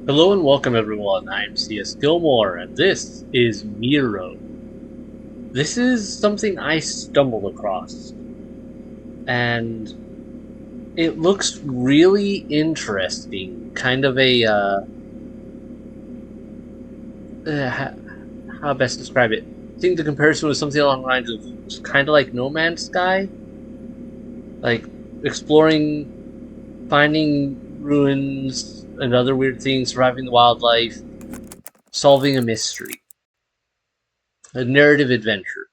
Hello and welcome everyone, I'm C.S.Gilmore and this is Miro. This is something I stumbled across and it looks really interesting. Kind of a, how best describe it? I think the comparison was something along the lines of kind of like No Man's Sky. Like exploring, finding ruins and other weird things, surviving the wildlife, solving a mystery. A narrative adventure.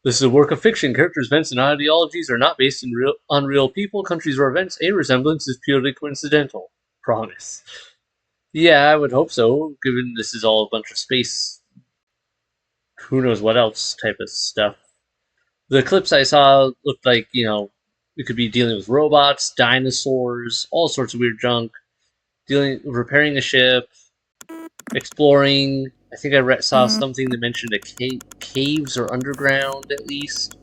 This is a work of fiction. Characters, events, and ideologies are not based on real people, countries, or events. A resemblance is purely coincidental. Promise. Yeah, I would hope so, given this is all a bunch of space, who knows what else type of stuff. The clips I saw looked like, we could be dealing with robots, dinosaurs, all sorts of weird junk, repairing a ship, exploring. I think I saw something that mentioned caves or underground at least.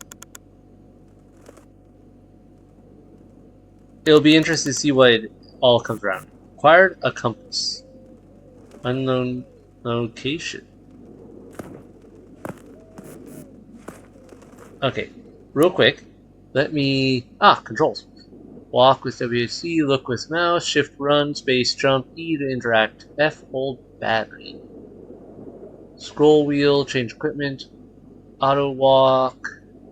It'll be interesting to see what it all comes around. Acquired a compass. Unknown location. Okay, real quick. Let me... controls. Walk with WC, look with mouse, shift run, space jump, E to interact, F hold battery. Scroll wheel, change equipment, auto walk,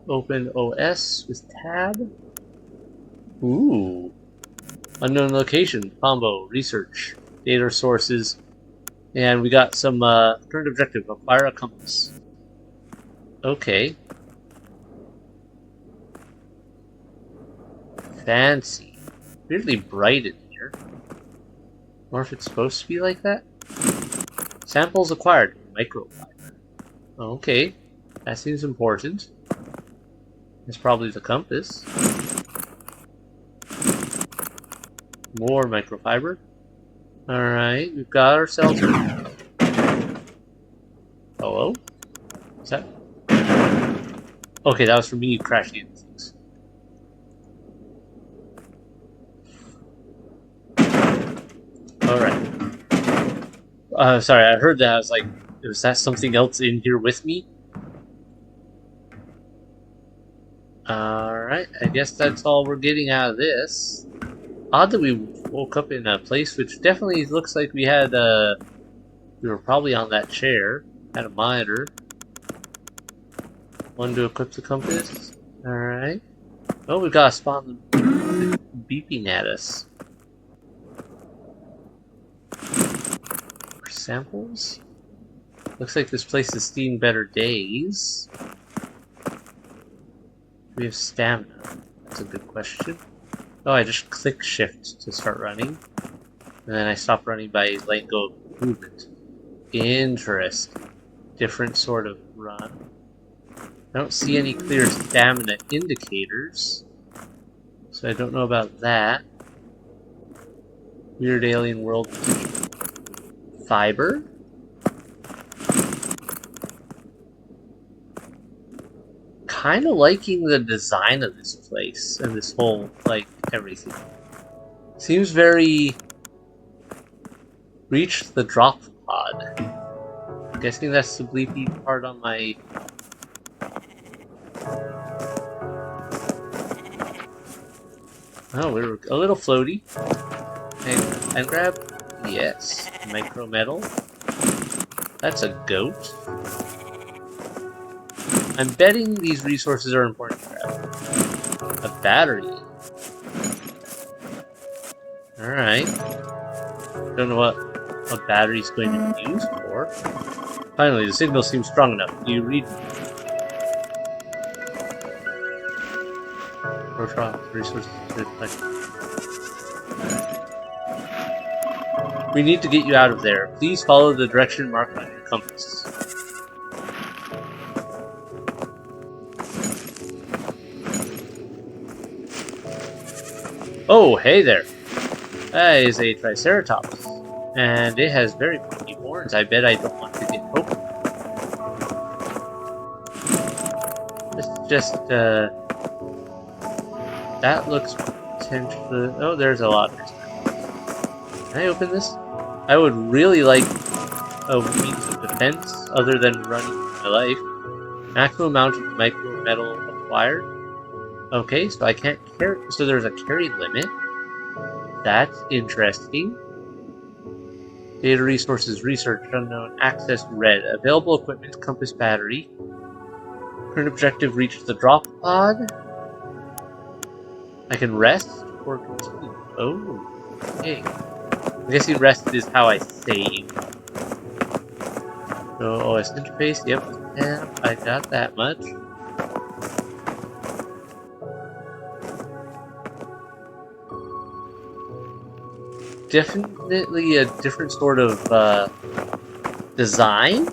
open OS with tab. Ooh. Unknown location, combo, research, data sources, and we got some current objective, acquire a compass. Okay. Fancy. Weirdly bright in here. Or if it's supposed to be like that? Samples acquired. Microfiber. Okay. That seems important. It's probably the compass. More microfiber. Alright, we've got ourselves... Hello? Is that... Okay, that was for me crashing into things. Alright. Sorry, I heard that. I was like, was that something else in here with me? Alright, I guess that's all we're getting out of this. Odd that we woke up in a place which definitely looks like we had, we were probably on that chair. Had a monitor. One to equip the compass. Alright. Oh, we got a spawn beeping at us. Samples? Looks like this place has seen better days. We have stamina. That's a good question. Oh, I just click shift to start running. And then I stop running by letting go of movement. Interesting. Different sort of run. I don't see any clear stamina indicators. So I don't know about that. Weird alien world. Fiber? Kind of liking the design of this place and this whole, like, everything. Seems very... Reach the drop pod. I'm guessing that's the bleepy part on my... Oh, we were a little floaty. And grab? Yes. Micro metal. That's a goat. I'm betting these resources are important to grab. A battery. Alright. Don't know what a battery's going to be used for. Finally, the signal seems strong enough. Do you read me? Resources. We need to get you out of there. Please follow the direction marked on your compass. Oh, hey there. That is a Triceratops. And it has very pointy horns. I bet I don't want to get poked. Let's just, that looks potentially... Oh, there's a lot. Can I open this? I would really like a means of defense other than running for my life. Maximum amount of micro metal acquired. Okay, so I can't carry. So there's a carry limit. That's interesting. Data resources, research, unknown, access red. Available equipment, compass battery. Current objective, reach the drop pod. I can rest or continue. Oh, okay. I'm guessing rest is how I save. So OS interface, yep, tab. I got that much. Definitely a different sort of design.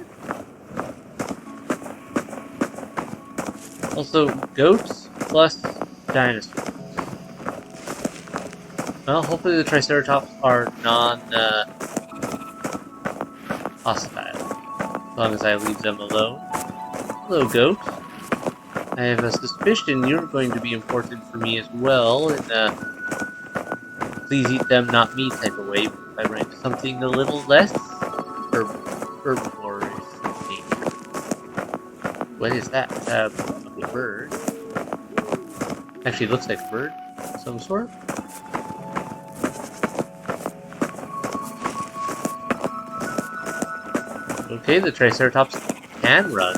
Also, goats plus dinosaurs. Well, hopefully the Triceratops are non-hostile, as long as I leave them alone. Hello, goat. I have a suspicion you're going to be important for me as well, in a please eat them, not me type of way, but if I ran something a little less herbivore-ish in nature. What is that? A bird? Actually, it looks like a bird of some sort. Okay, the Triceratops can run.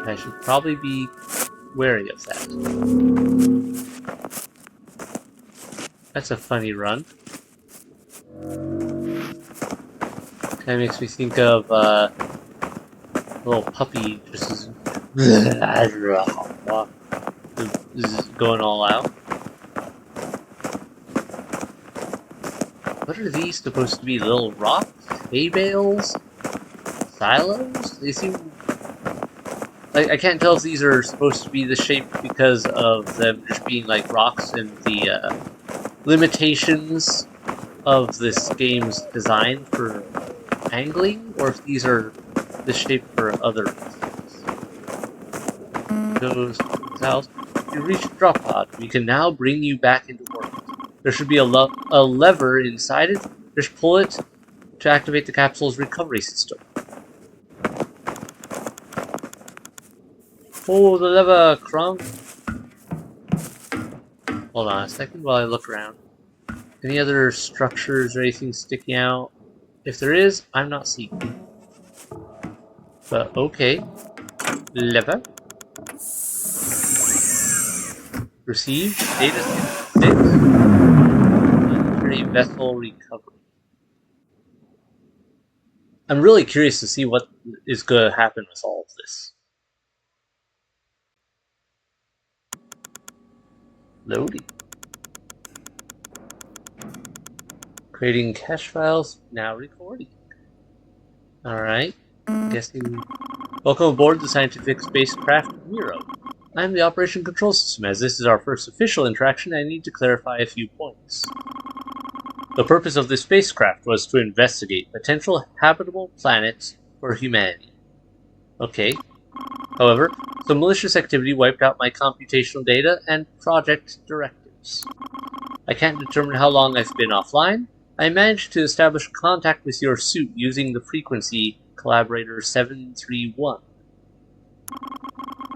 I should probably be wary of that. That's a funny run. Kind of makes me think of a little puppy just going all out. What are these supposed to be? Little rocks? Hay bales? Silos? They seem... like, I can't tell if these are supposed to be the shape because of them just being like rocks and the limitations of this game's design for angling, or if these are the shape for other reasons. Goes south. You reach the drop pod. We can now bring you back into orbit. There should be a lever inside it. Just pull it to activate the capsule's recovery system. Pull the lever, Crump. Hold on a second while I look around. Any other structures or anything sticking out? If there is, I'm not seeing it. But okay. Lever. Receive data 6. Planetary vessel recovery. I'm really curious to see what is going to happen with all of this. Loading. Creating cache files, now recording. Alright. Guessing. Welcome aboard the scientific spacecraft Miro. I'm the operation control system. As this is our first official interaction, I need to clarify a few points. The purpose of this spacecraft was to investigate potential habitable planets for humanity. Okay. However, some malicious activity wiped out my computational data and project directives. I can't determine how long I've been offline. I managed to establish contact with your suit using the frequency Collaborator 731.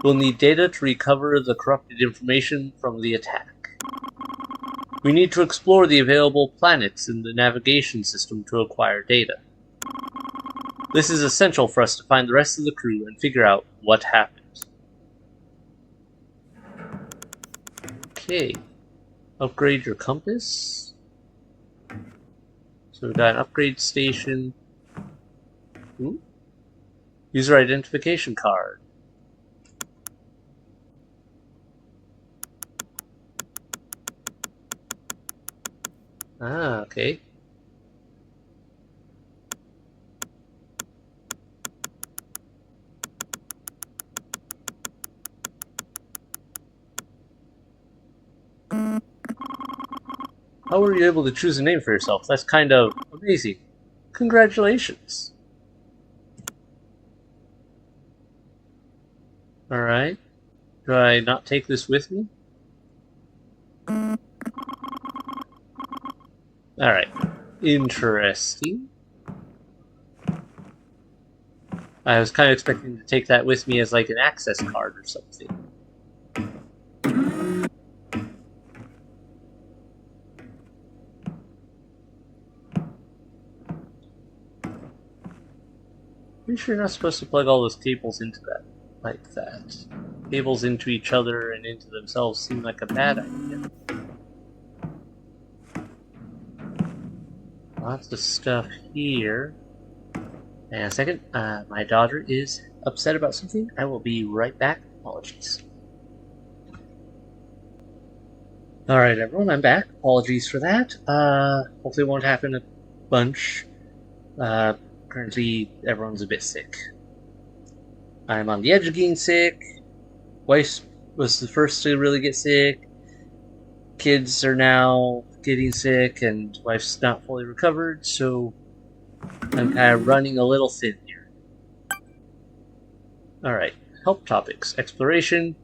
We'll need data to recover the corrupted information from the attack. We need to explore the available planets in the navigation system to acquire data. This is essential for us to find the rest of the crew and figure out what happened. Okay. Upgrade your compass. So we've got an upgrade station. Ooh. User identification card. Ah, okay. How were you able to choose a name for yourself? That's kind of amazing. Congratulations. Alright. Do I not take this with me? Alright. Interesting. I was kind of expecting to take that with me as like an access card or something. Pretty sure you're not supposed to plug all those cables into that like that. Cables into each other and into themselves seem like a bad idea. Lots of stuff here. And a second, my daughter is upset about something. I will be right back. Apologies. Alright, everyone, I'm back. Apologies for that. Hopefully it won't happen a bunch. Currently, everyone's a bit sick. I'm on the edge of getting sick. Wife was the first to really get sick. Kids are now getting sick, and wife's not fully recovered, so I'm kind of running a little thin here. Alright, help topics. Exploration.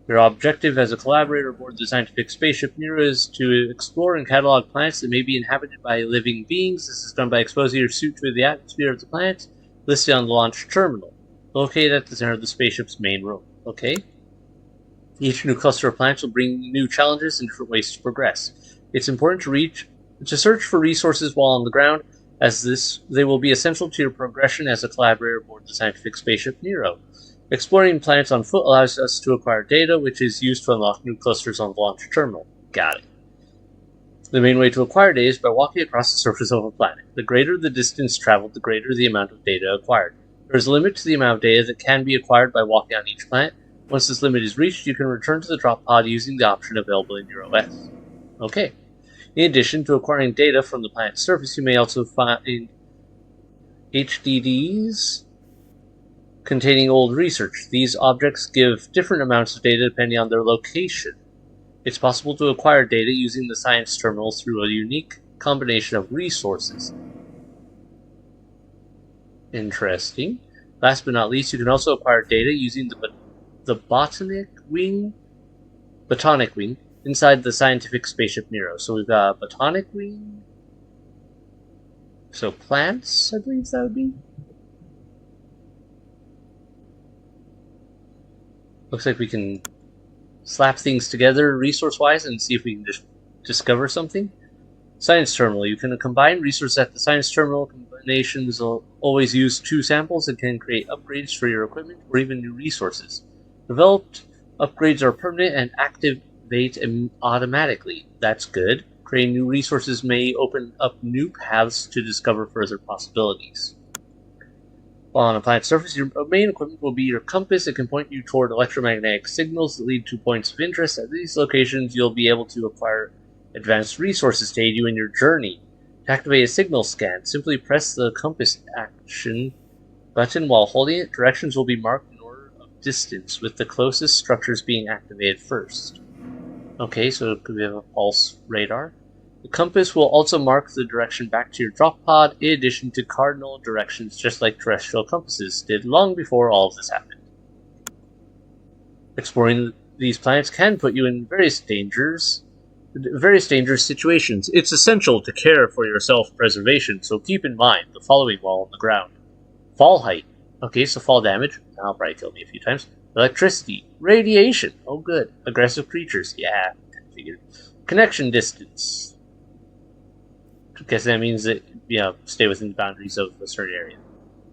Your objective as a collaborator aboard the scientific spaceship Miro is to explore and catalog planets that may be inhabited by living beings. This is done by exposing your suit to the atmosphere of the planet, listed on the launch terminal, located at the center of the spaceship's main room. Okay? Each new cluster of planets will bring new challenges and different ways to progress. It's important to search for resources while on the ground, as they will be essential to your progression as a collaborator aboard the scientific spaceship Miro. Exploring planets on foot allows us to acquire data, which is used to unlock new clusters on the launch terminal. Got it. The main way to acquire data is by walking across the surface of a planet. The greater the distance traveled, the greater the amount of data acquired. There is a limit to the amount of data that can be acquired by walking on each planet. Once this limit is reached, you can return to the drop pod using the option available in your OS. Okay. In addition to acquiring data from the planet's surface, you may also find HDDs containing old research. These objects give different amounts of data depending on their location. It's possible to acquire data using the science terminal through a unique combination of resources. Interesting. Last but not least, you can also acquire data using the botanic wing inside the scientific spaceship Miro. So we've got a botanic wing. So plants, I believe that would be. Looks like we can slap things together resource-wise and see if we can just discover something. Science terminal. You can combine resources at the science terminal. Combinations will always use 2 samples and can create upgrades for your equipment or even new resources. Developed upgrades are permanent and activate automatically. That's good. Creating new resources may open up new paths to discover further possibilities. While on a planet's surface, your main equipment will be your compass. It can point you toward electromagnetic signals that lead to points of interest. At these locations, you'll be able to acquire advanced resources to aid you in your journey. To activate a signal scan, simply press the compass action button while holding it. Directions will be marked in order of distance, with the closest structures being activated first. Okay, so we have a pulse radar. The compass will also mark the direction back to your drop pod, in addition to cardinal directions, just like terrestrial compasses did long before all of this happened. Exploring these planets can put you in various dangerous situations. It's essential to care for your self-preservation, so keep in mind the following while on the ground. Fall height. Okay, so fall damage. That'll probably kill me a few times. Electricity. Radiation. Oh, good. Aggressive creatures. Yeah, I figured. Connection distance. I guess that means that, stay within the boundaries of a certain area.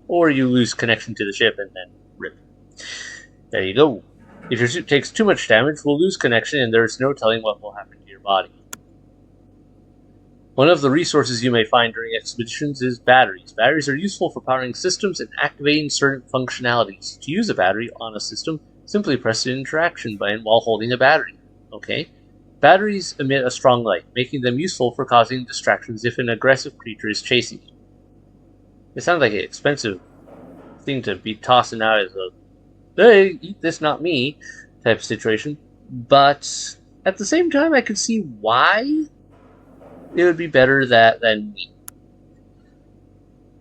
Or you lose connection to the ship and then rip. There you go. If your suit takes too much damage, we'll lose connection and there's no telling what will happen to your body. One of the resources you may find during expeditions is batteries. Batteries are useful for powering systems and activating certain functionalities. To use a battery on a system, simply press the interaction button while holding a battery. Okay? Batteries emit a strong light, making them useful for causing distractions if an aggressive creature is chasing you. It sounds like an expensive thing to be tossing out as a, hey, eat this, not me, type of situation. But at the same time, I could see why it would be better than me.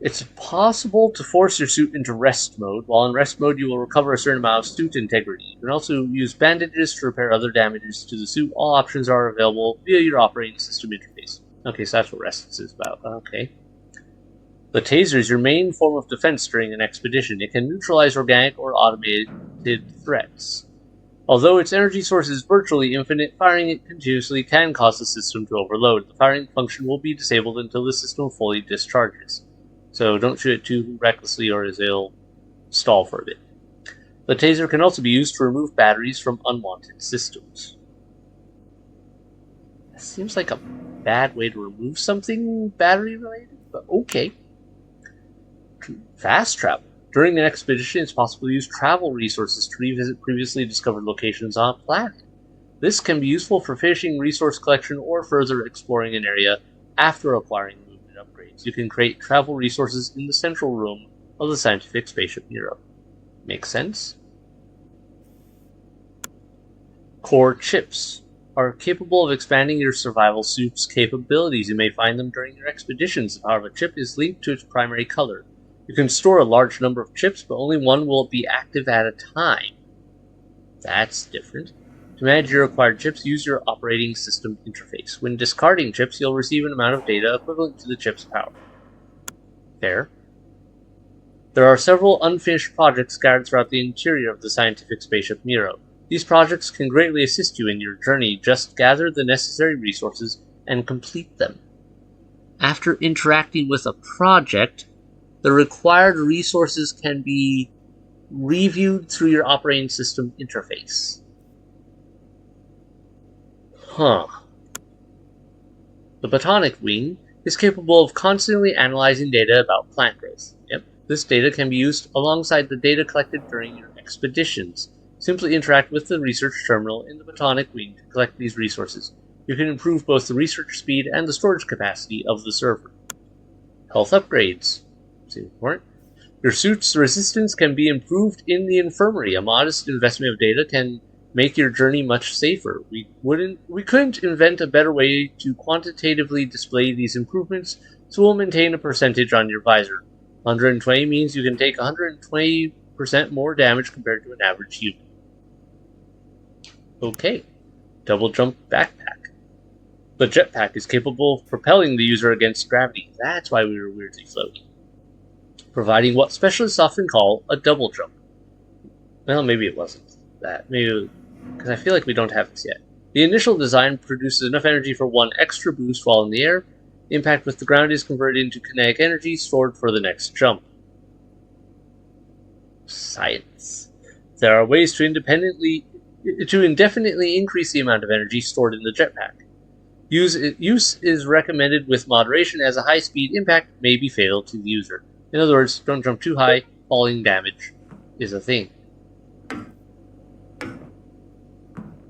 It's possible to force your suit into rest mode. While in rest mode, you will recover a certain amount of suit integrity. You can also use bandages to repair other damages to the suit. All options are available via your operating system interface. Okay, so that's what rest is about. Okay. The taser is your main form of defense during an expedition. It can neutralize organic or automated threats. Although its energy source is virtually infinite, firing it continuously can cause the system to overload. The firing function will be disabled until the system fully discharges. So don't shoot it too recklessly or it'll stall for a bit. The taser can also be used to remove batteries from unwanted systems. That seems like a bad way to remove something battery related, but okay. Fast travel. During an expedition, it's possible to use travel resources to revisit previously discovered locations on a planet. This can be useful for fishing, resource collection, or further exploring an area after acquiring movement upgrades. You can create travel resources in the central room of the scientific spaceship Miro. Makes sense? Core chips are capable of expanding your survival suit's capabilities. You may find them during your expeditions. The power of a chip is linked to its primary color. You can store a large number of chips, but only one will be active at a time. That's different. To manage your acquired chips, use your operating system interface. When discarding chips, you'll receive an amount of data equivalent to the chip's power. Fair. There are several unfinished projects scattered throughout the interior of the scientific spaceship Miro. These projects can greatly assist you in your journey. Just gather the necessary resources and complete them. After interacting with a project, the required resources can be reviewed through your operating system interface. The botanic wing is capable of constantly analyzing data about plant growth. This data can be used alongside the data collected during your expeditions. Simply interact with the research terminal in the botanic wing to collect these resources. You can improve both the research speed and the storage capacity of the server. Health upgrades. Your suit's resistance can be improved in the infirmary. A modest investment of data can make your journey much safer. We couldn't invent a better way to quantitatively display these improvements, so we'll maintain a percentage on your visor. 120 means you can take 120% more damage compared to an average human. Okay. Double jump backpack. The jetpack is capable of propelling the user against gravity. That's why we were weirdly floating. Providing what specialists often call a double jump. Well, maybe it wasn't that. Maybe because I feel like we don't have this yet. The initial design produces enough energy for one extra boost while in the air. Impact with the ground is converted into kinetic energy stored for the next jump. Science. There are ways to indefinitely increase the amount of energy stored in the jetpack. Use is recommended with moderation, as a high-speed impact may be fatal to the user. In other words, don't jump too high. Falling damage is a thing.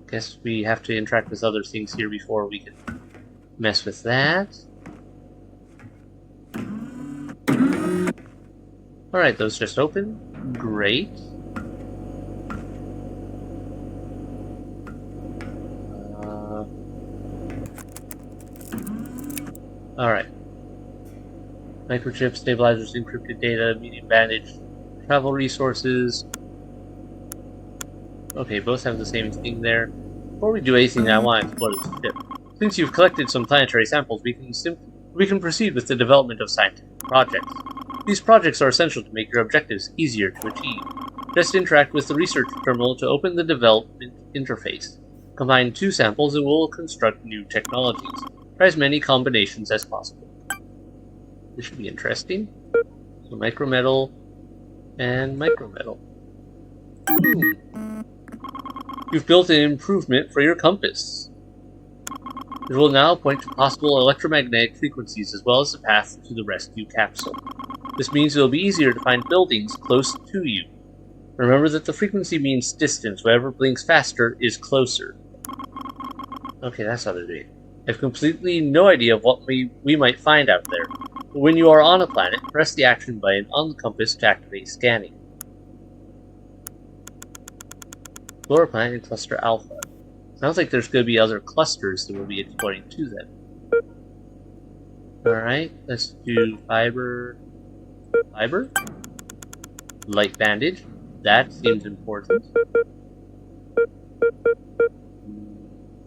Guess we have to interact with other things here before we can mess with that. Alright, those just open. Great. Alright. Microchip, stabilizers, encrypted data, medium bandage, travel resources. Okay, both have the same thing there. Before we do anything, I want to explore this ship. Since you've collected some planetary samples, we can proceed with the development of scientific projects. These projects are essential to make your objectives easier to achieve. Just interact with the research terminal to open the development interface. Combine two samples and we'll construct new technologies. Try as many combinations as possible. This should be interesting. So micrometal and micrometal. You've built an improvement for your compass. It will now point to possible electromagnetic frequencies as well as the path to the rescue capsule. This means it will be easier to find buildings close to you. Remember that the frequency means distance. Whatever blinks faster is closer. Okay, that's how they're doing it. I have completely no idea of what we might find out there. But when you are on a planet, press the action button on the compass to activate scanning. Explore planet in Cluster Alpha. Sounds like there's going to be other clusters that we'll be exploring too then. Alright, let's do fiber. Fiber. Light bandage. That seems important.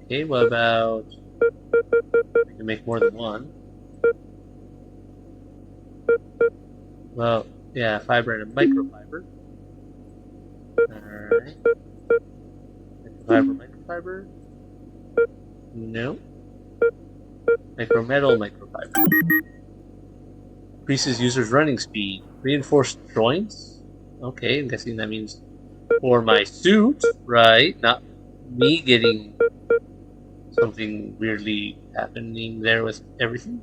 Okay, what about... We can make more than one. Well, yeah, fiber and a microfiber. Alright. Microfiber. No. Micrometal, microfiber. Increases user's running speed. Reinforced joints? Okay, I'm guessing that means for my suit, right? Not me getting something weirdly happening there with everything.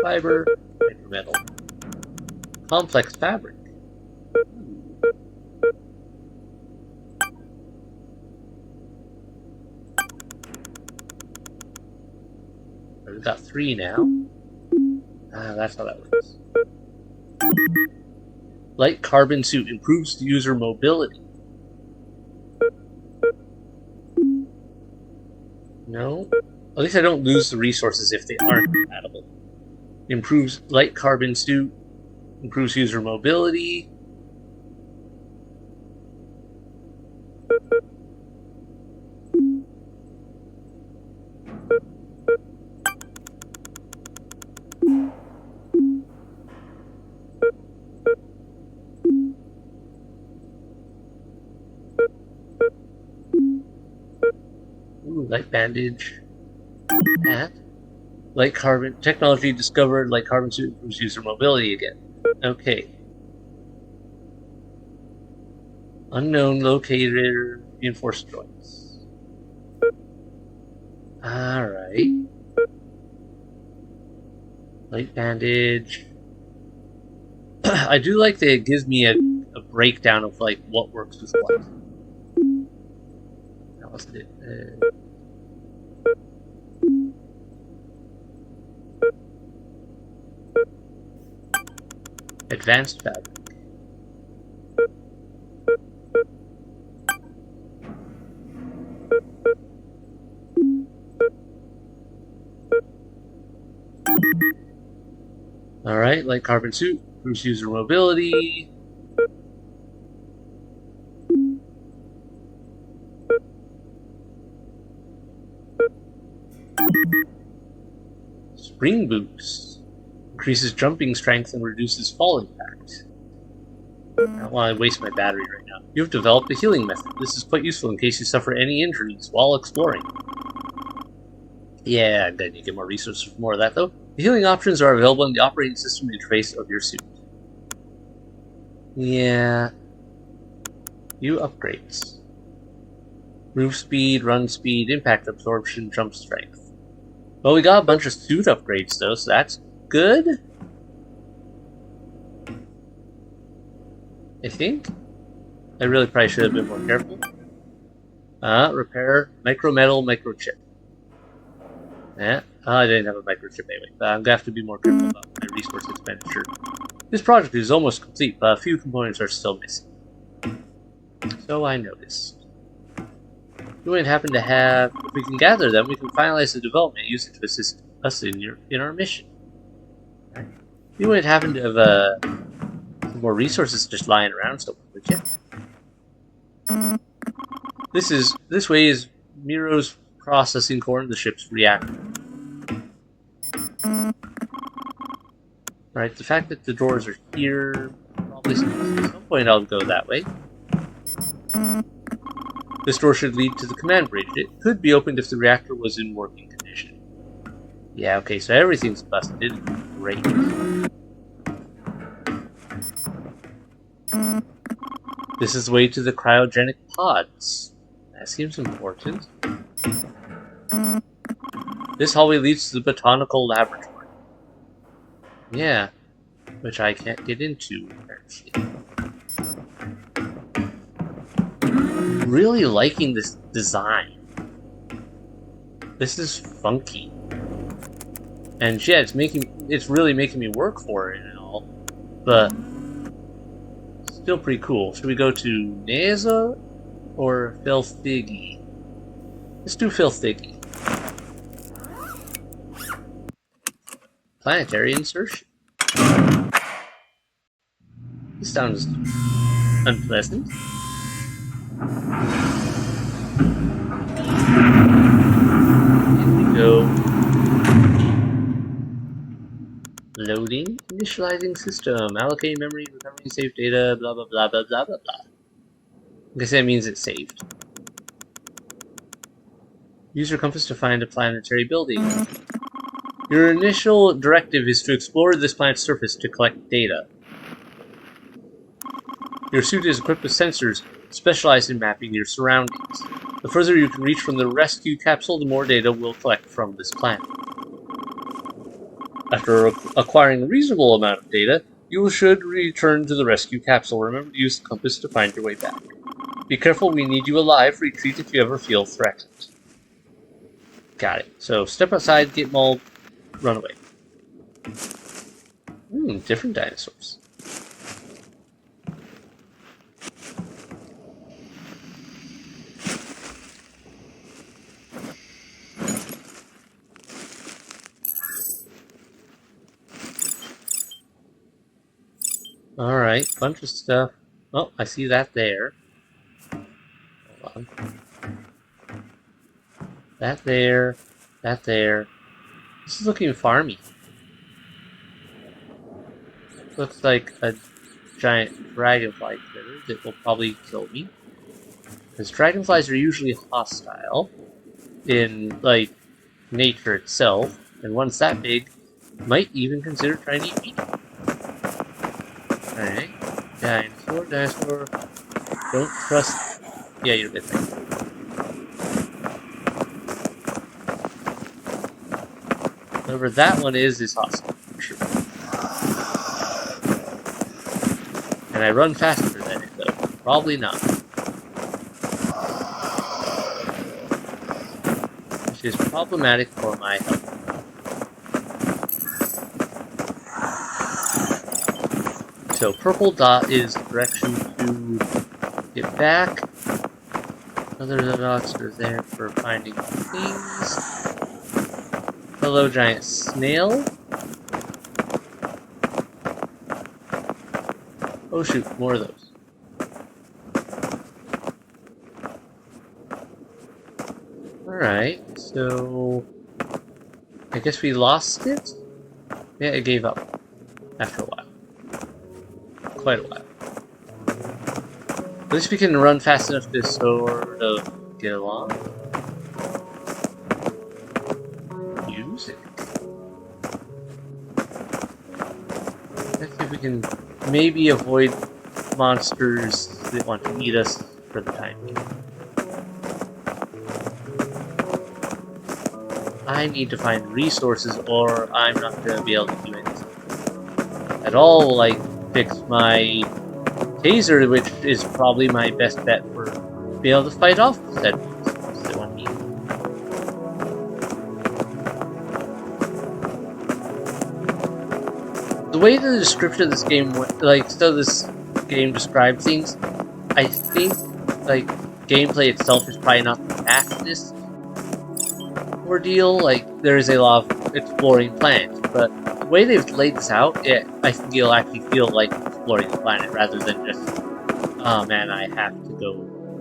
Fiber, micrometal. Complex fabric. We've got 3 now. That's how that works. Light carbon suit improves user mobility. No. At least I don't lose the resources if they aren't compatible. Improves light carbon suit. Improves user mobility. Ooh, light bandage. That. Light carbon technology discovered. Light carbon suit improves user mobility again. Okay. Unknown locator. Reinforced joints. Alright. Light bandage. I do like that it gives me a breakdown of like what works with what. That wasn't it. Advanced fabric. Alright, light carbon suit, improves user mobility. Spring boost. Increases jumping strength and reduces fall impact. I don't want to waste my battery right now. You have developed a healing method. This is quite useful in case you suffer any injuries while exploring. Yeah, I need to get more resources for more of that, though. The healing options are available in the operating system interface of your suit. Yeah. New upgrades. Move speed, run speed, impact absorption, jump strength. Well, we got a bunch of suit upgrades, though, so that's good. I think. I really probably should have been more careful. Repair, micrometal, microchip. Yeah, I didn't have a microchip anyway, but I'm gonna have to be more careful about my resource expenditure. This project is almost complete, but a few components are still missing. So I noticed. You wouldn't happen to have... If we can gather them, we can finalize the development and use it to assist us in our mission. Right. You wouldn't happen to have some more resources just lying around somewhere, would you? This way is Miro's processing core in the ship's reactor. Right, the fact that the doors are here probably at some point I'll go that way. This door should lead to the command bridge. It could be opened if the reactor was in working condition. Yeah, okay, so everything's busted. Great. This is the way to the cryogenic pods. That seems important. This hallway leads to the botanical laboratory. Yeah, which I can't get into, apparently. Really liking this design. This is funky. And yeah, it's really making me work for it and all. But still pretty cool. Should we go to Neza or Filthiggy? Let's do Filthiggy. Planetary insertion. This sounds unpleasant. Here we go. Loading, initializing system, allocating memory, recovering saved data, blah blah blah blah blah blah blah. I guess that means it's saved. Use your compass to find a planetary building. Your initial directive is to explore this planet's surface to collect data. Your suit is equipped with sensors specialized in mapping your surroundings. The further you can reach from the rescue capsule, the more data we'll collect from this planet. After acquiring a reasonable amount of data, you should return to the rescue capsule. Remember to use the compass to find your way back. Be careful, we need you alive. Retreat if you ever feel threatened. Got it. So step outside, get mauled, run away. Different dinosaurs. Alright, bunch of stuff. Oh, I see that there. Hold on. That there. That there. This is looking farmy. Looks like a giant dragonfly critter that will probably kill me. Because dragonflies are usually hostile in, like, nature itself. And ones that big might even consider trying to eat me. Alright. Dinosaur. Don't trust. Yeah, you're a good thing. Whatever that one is hostile. True. Can I run faster than it, though? Probably not. Which is problematic for my health. So purple dot is direction to get back. Other dots are there for finding things. Hello, giant snail. Oh shoot, more of those. Alright, so I guess we lost it? Yeah, it gave up after a while. Quite a while. At least we can run fast enough to sort of get along. Music. Let's see if we can maybe avoid monsters that want to eat us for the time being. I need to find resources or I'm not going to be able to do anything at all, like fix my taser, which is probably my best bet for being able to fight off said monsters that want to eat. The way the description of this game, this game described things, I think, like, gameplay itself is probably not the fastest ordeal. Like, there is a lot of exploring planets, but the way they've laid this out, I think you'll actually feel like exploring the planet rather than just, oh man, I have to go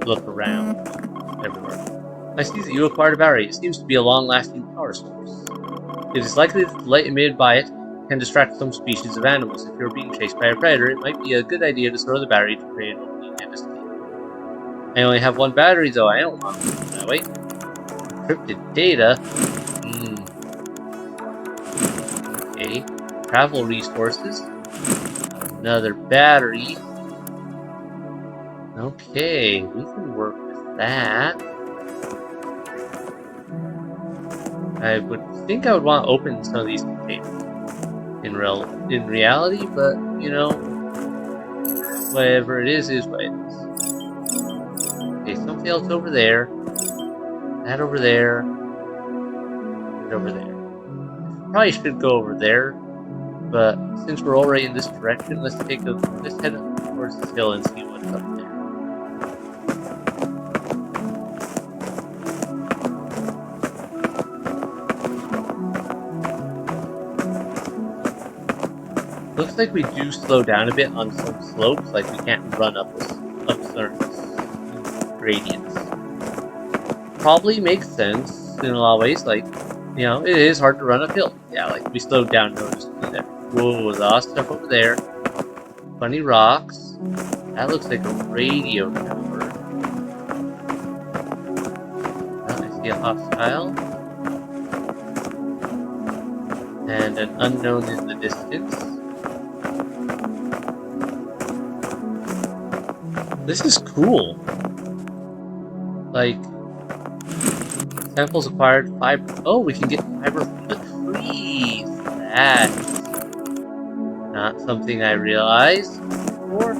look around everywhere. I see that you acquired a battery. It seems to be a long-lasting power source. It is likely that the light emitted by it can distract some species of animals. If you're being chased by a predator, it might be a good idea to throw the battery to create an opening and escape. I only have one battery, though. I don't want to go that way. Encrypted data. Okay. Travel resources. Another battery. Okay, we can work with that. I would think I would want to open some of these containers in reality, but you know, whatever it is what it is. Okay, something else over there. That over there. And over there. Probably should go over there, but since we're already in this direction, let's head towards this hill and see what's up there. Looks like we do slow down a bit on some slopes, like we can't run up certain gradients. Probably makes sense in a lot of ways, like, you know, it is hard to run uphill. Yeah, like we slowed down noticeably there. Whoa, a lot of stuff over there. Funny rocks. That looks like a radio tower. I see a hostile. And an unknown in the distance. This is cool. Like, samples acquired fiber. Oh, we can get fiber from the trees. That's not something I realized before.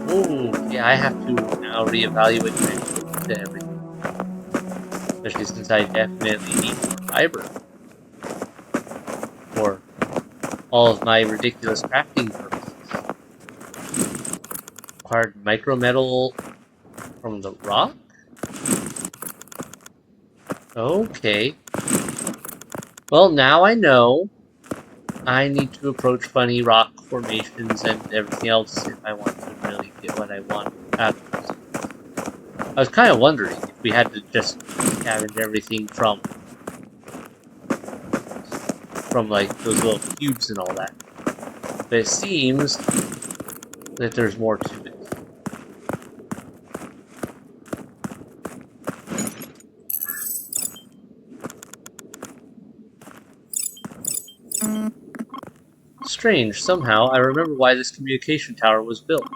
Oh, yeah, I have to now reevaluate my approach to everything. Especially since I definitely need more fiber for all of my ridiculous crafting purposes. Acquired micrometal from the rock? Okay. Well, now I know I need to approach funny rock formations and everything else if I want to really get what I want out of this. I was kind of wondering if we had to just scavenge everything from like those little cubes and all that. But it seems that there's more to it. Strange, somehow I remember why this communication tower was built.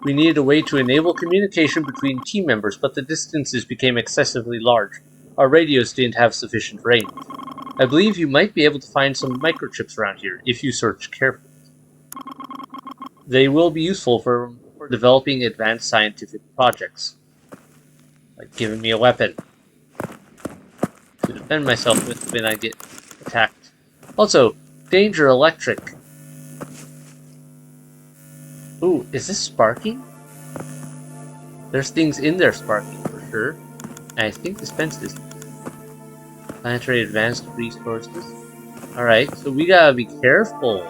We needed a way to enable communication between team members, but the distances became excessively large. Our radios didn't have sufficient range. I believe you might be able to find some microchips around here, if you search carefully. They will be useful for developing advanced scientific projects. Like giving me a weapon to defend myself with when I get attacked. Also, danger electric. Ooh, is this sparking? There's things in there sparking for sure. And I think this fence is planetary advanced resources. Alright, so we gotta be careful.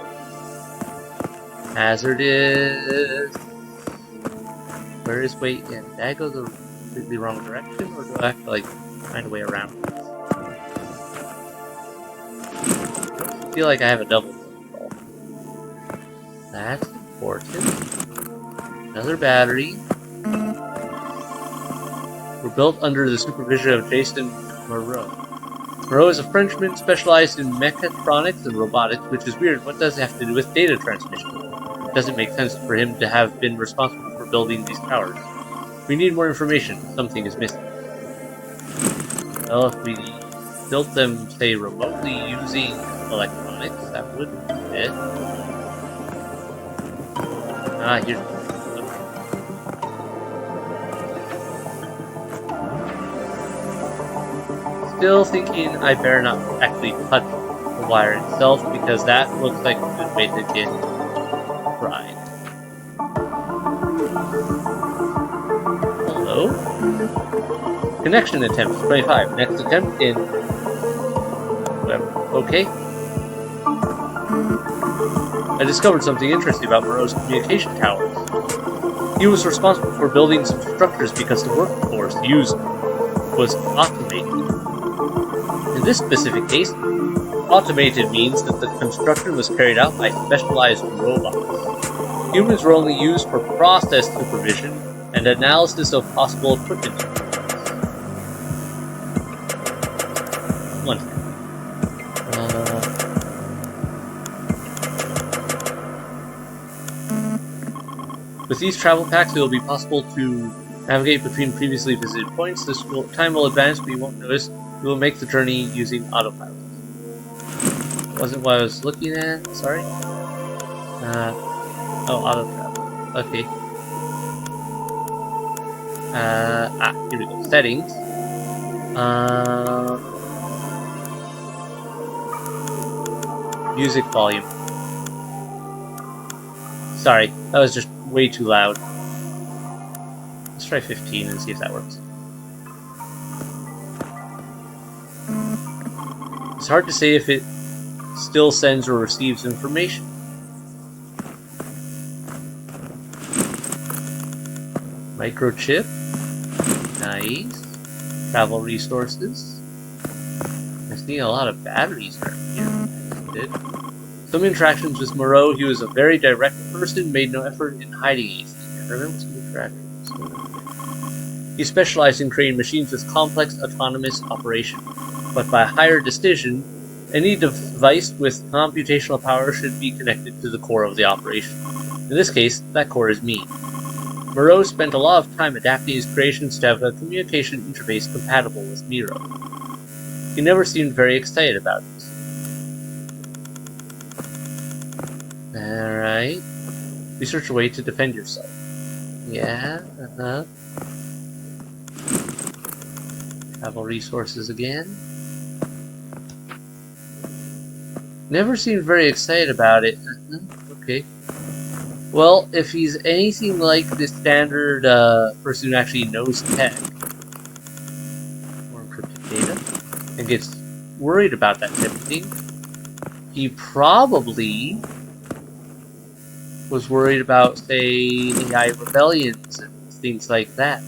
Hazardous. Where is wait? Yeah, did I go the completely wrong direction, or do I have to like find a way around this? I feel like I have a double control. That's important. Another battery. We're built under the supervision of Jason Miro. Miro is a Frenchman specialized in mechatronics and robotics, which is weird. What does it have to do with data transmission? It doesn't make sense for him to have been responsible for building these towers. We need more information. Something is missing. Well, if we built them, say, remotely using electronics, that would be it. Ah, here's... Still thinking I better not actually touch the wire itself, because that looks like a good way to get fried. Hello? Connection attempt 25. Next attempt in... whatever. Okay. I discovered something interesting about Miro's communication towers. He was responsible for building some structures because the workforce used was automated. In this specific case, automated means that the construction was carried out by specialized robots. Humans were only used for process supervision and analysis of possible equipment improvements. One second. With these travel packs, it will be possible to navigate between previously visited points. Time will advance, but you won't notice. We will make the journey using autopilot. Wasn't what I was looking at. Sorry. Oh, auto travel. Okay. Here we go. Settings. Music volume. Sorry, that was just way too loud. Let's try 15 and see if that works. It's hard to say if it still sends or receives information. Microchip. Nice. Travel resources. I see a lot of batteries right here. That's good. Some interactions with Miro. He was a very direct person, made no effort in hiding anything. I remember some interactions. He specialized in creating machines with complex autonomous operation. But by higher decision, any device with computational power should be connected to the core of the operation. In this case, that core is me. Miro spent a lot of time adapting his creations to have a communication interface compatible with Miro. He never seemed very excited about it. Alright. Research a way to defend yourself. Yeah, Travel resources again. Never seemed very excited about it. Okay. Well, if he's anything like the standard person who actually knows tech or encrypted data and gets worried about that type of thing, he probably was worried about, say, AI rebellions and things like that.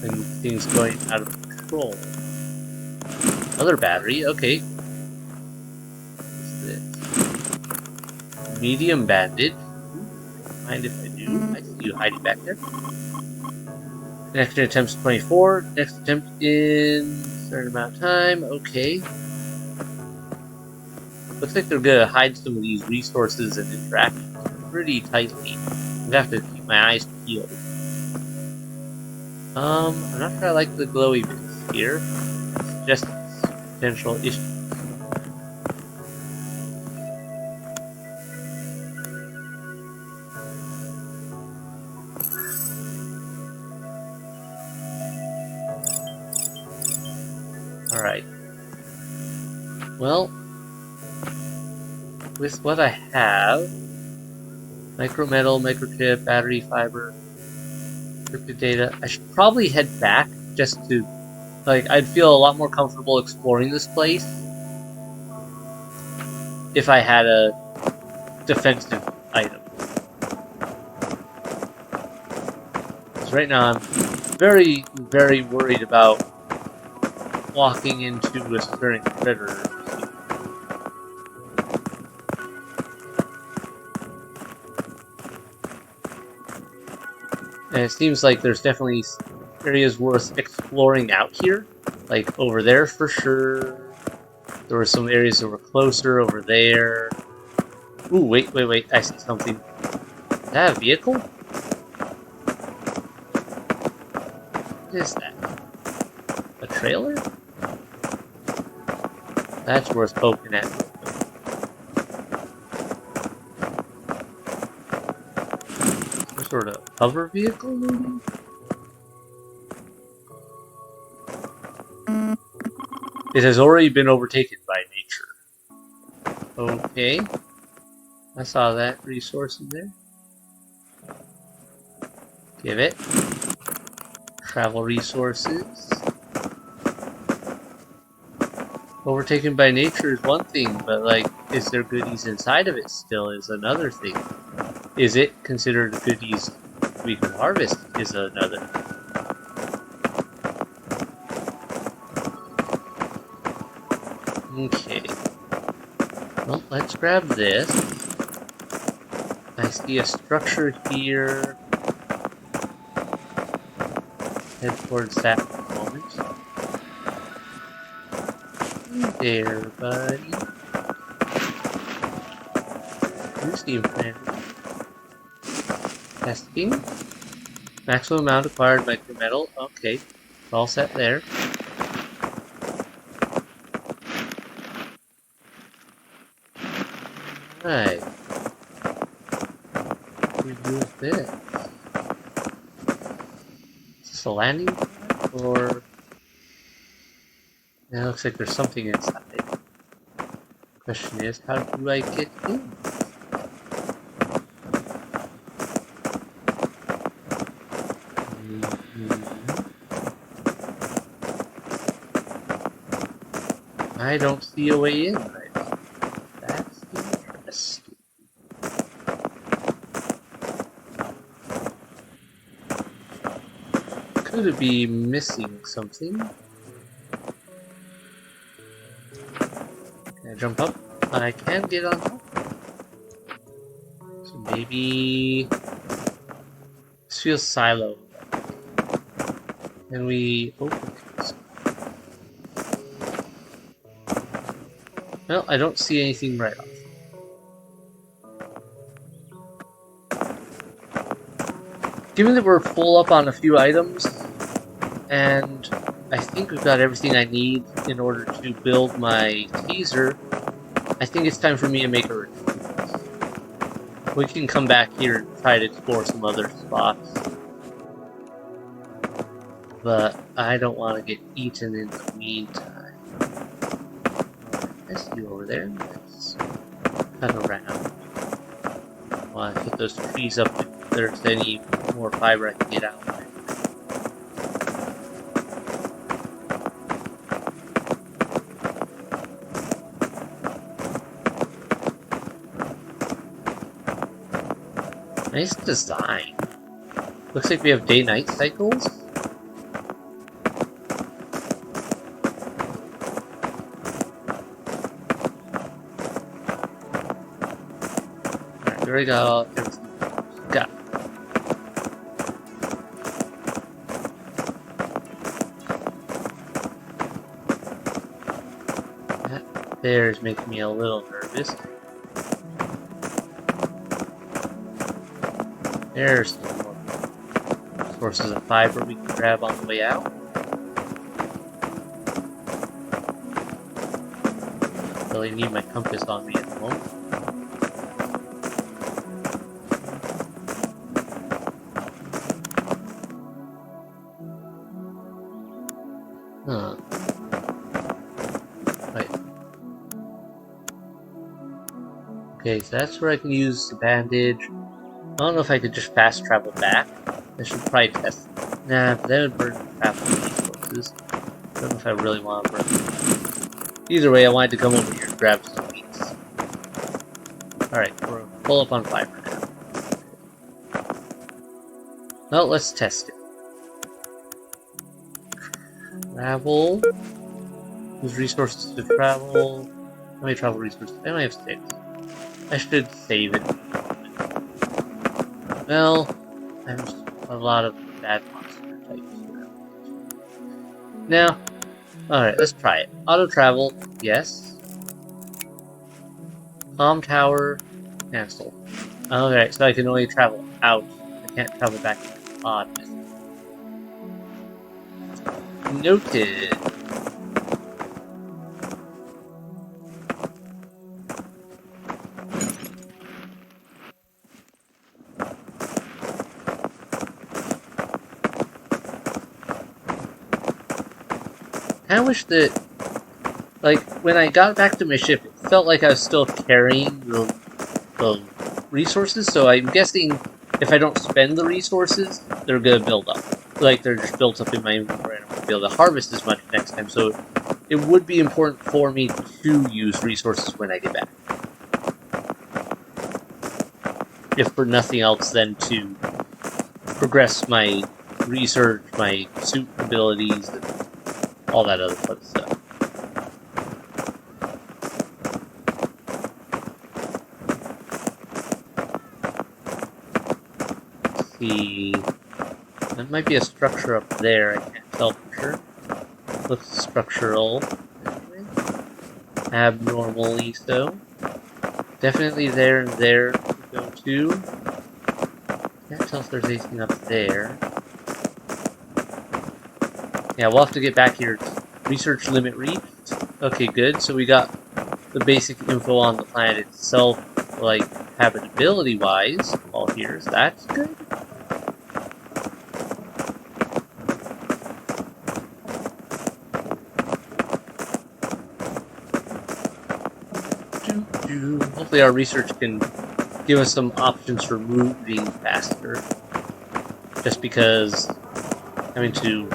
And things going out of control. Another battery, okay. What's this? Medium bandage. Mind if I do? I see you hiding back there. Next attempt 24. Next attempt in a certain amount of time. Okay. Looks like they're gonna hide some of these resources and interactions pretty tightly. I'm gonna have to keep my eyes peeled. I'm not sure I like the glowy bits here. It's just potential issues. Alright. Well, with what I have, micrometal, microchip, battery fiber, encrypted data, I should probably head back just to, like, I'd feel a lot more comfortable exploring this place if I had a defensive item. Because right now I'm very, very worried about walking into a certain critter. And it seems like there's definitely areas worth exploring out here. Like over there for sure. There were some areas that were closer over there. Ooh, wait. I see something. Is that a vehicle? What is that? A trailer? That's worth poking at. Some sort of hover vehicle, maybe? It has already been overtaken by nature. Okay. I saw that resource in there. Give it. Travel resources. Overtaken by nature is one thing, but like, is there goodies inside of it still is another thing. Is it considered goodies we can harvest is another. Okay. Well, let's grab this. I see a structure here. Head towards that for a moment. Hey there, buddy. New steam planet. Testing. Maximum amount acquired micrometal. Okay. It's all set there. Right. What do we do with this? Is this a landing pad? Or... yeah, it looks like there's something inside. Question is, how do I get in? I don't see a way in right now. That's interesting. seem to be missing something. Can I jump up? I can get on top. So maybe this feels silo. And we open this. Well, I don't see anything right off. Given that we're full up on a few items, and I think we've got everything I need in order to build my teaser, I think it's time for me to make a retreat. We can come back here and try to explore some other spots. But I don't want to get eaten in the meantime. I see you over there. Let's cut around. I want to hit those trees up if there's any more fiber I can get out. Nice design. Looks like we have day-night cycles. Alright, here we go. Got it. That there's making me a little nervous. There's some more sources of fiber we can grab on the way out. Really need my compass on me at the moment. Huh. Right. Okay, so that's where I can use the bandage. I don't know if I could just fast travel back. I should probably test. Nah, but that would burn travel resources. I don't know if I really want to burn them. Either way, I wanted to come over here and grab some meats. Alright, we're full up on fiber now. Well, let's test it. Travel. Use resources to travel. How many travel resources? I only have 6. I should save it. Well, there's a lot of bad monster types around. Now, alright, let's try it. Auto travel, yes. Calm tower, cancel. Alright, so I can only travel out. I can't travel back to my pod. Noted. I wish that, like, when I got back to my ship, it felt like I was still carrying the resources, so I'm guessing if I don't spend the resources, they're gonna build up. Like, they're just built up in my inventory, and I won't be able to harvest as much next time, so it would be important for me to use resources when I get back. If for nothing else than to progress my research, my suit abilities, and all that other fun stuff. Let's see. That might be a structure up there, I can't tell for sure. Looks structural. Anyway. Abnormally so. Definitely there and there to go to. Can't tell if there's anything up there. Yeah, we'll have to get back here. Research limit reached. Okay, good. So we got the basic info on the planet itself, like habitability-wise. All here, so that's good. Hopefully our research can give us some options for moving faster. Just because having to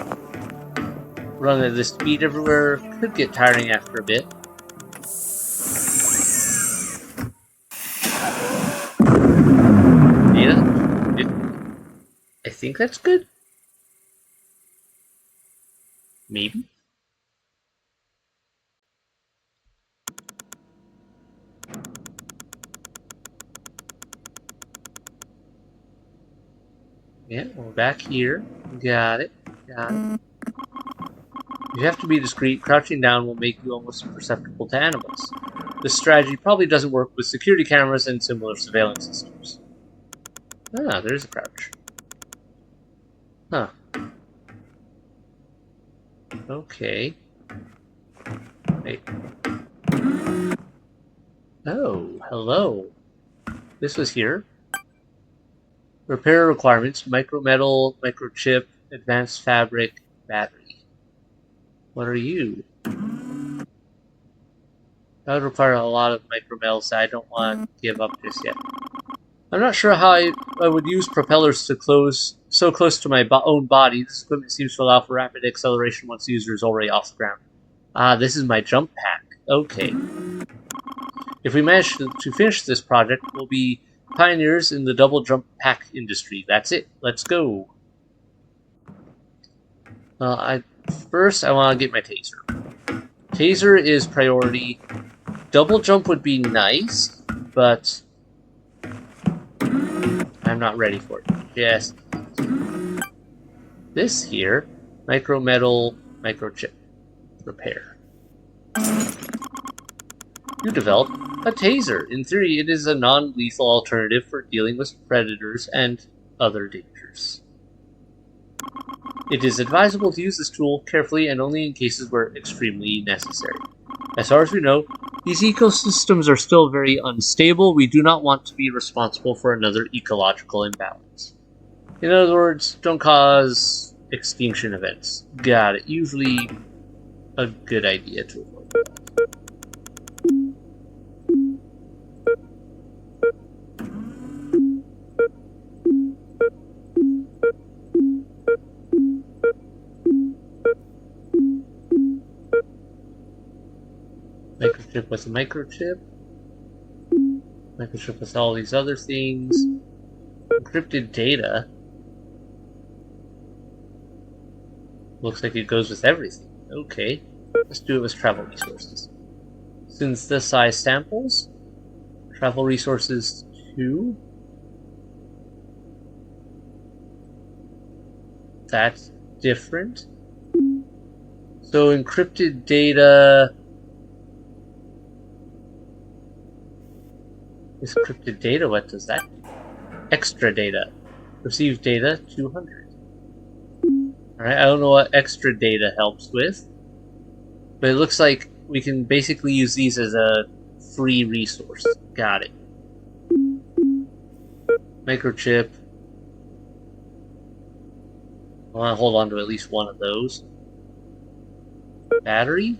run at this speed everywhere could get tiring after a bit. Data? I think that's good. Maybe? Yeah, we're back here. Got it. Got it. You have to be discreet. Crouching down will make you almost imperceptible to animals. This strategy probably doesn't work with security cameras and similar surveillance systems. Ah, there's a crouch. Huh. Okay. Wait. Oh, hello. This was here. Repair requirements: micrometal, microchip, advanced fabric, battery. What are you? That would require a lot of micrometal, so I don't want to give up just yet. I'm not sure how I would use propellers so close to my own body. This equipment seems to allow for rapid acceleration once the user is already off the ground. Ah, this is my jump pack. Okay. If we manage to finish this project, we'll be pioneers in the double jump pack industry. That's it. Let's go. First I want to get my taser. Taser is priority. Double jump would be nice, but I'm not ready for it. Just this here, micro metal, microchip, repair. You developed a taser. In theory, it is a non-lethal alternative for dealing with predators and other dangers. It is advisable to use this tool carefully and only in cases where extremely necessary. As far as we know, these ecosystems are still very unstable. We do not want to be responsible for another ecological imbalance. In other words, don't cause extinction events. Got it. Usually a good idea to avoid. Microchip with a microchip. Microchip with all these other things. Encrypted data. Looks like it goes with everything. Okay. Let's do it with travel resources. Synthesize samples. Travel resources 2. That's different. So encrypted data. Encrypted data, what does that do? Extra data. Receive data 200. Alright, I don't know what extra data helps with, but it looks like we can basically use these as a free resource. Got it. Microchip. I want to hold on to at least one of those. Battery?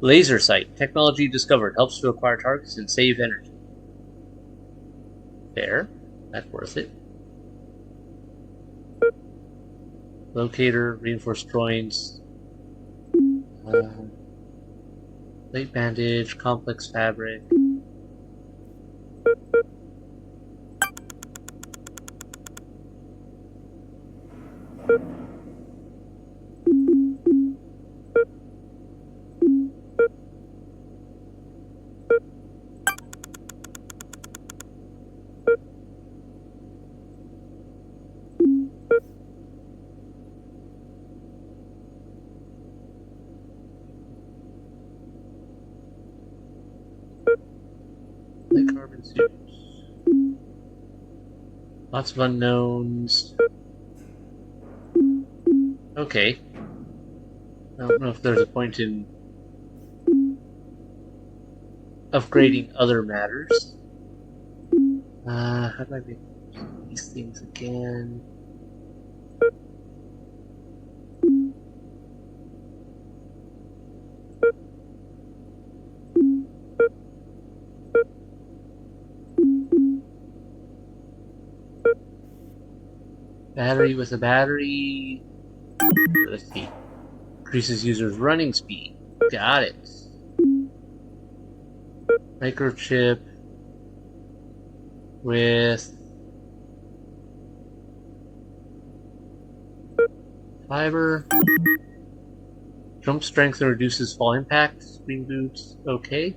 Laser sight. Technology discovered. Helps to acquire targets and save energy. There. That's worth it. Locator. Reinforced joints. Plate bandage. Complex fabric. Carbon suit. Lots of unknowns. Okay. I don't know if there's a point in upgrading other matters. How do I make these things again? Battery with a battery. Let's see. Increases user's running speed. Got it. Microchip with Fiber. Jump strength and reduces fall impact. Spring boots. Okay.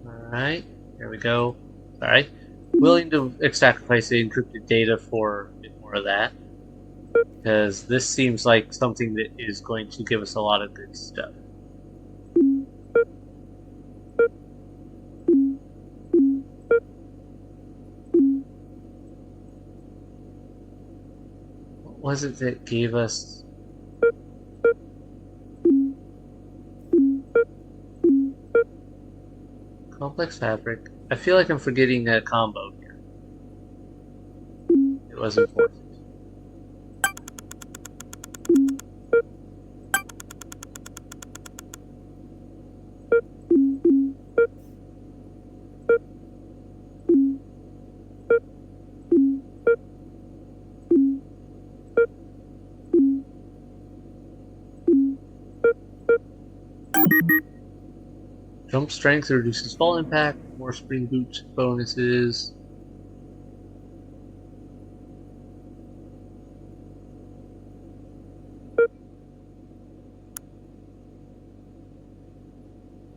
Alright. There we go. Alright. Willing to sacrifice the encrypted data for a bit more of that. Because this seems like something that is going to give us a lot of good stuff. What was it that gave us... Complex fabric? I feel like I'm forgetting a combo here. It was important. Jump strength reduces fall impact, more spring boot bonuses.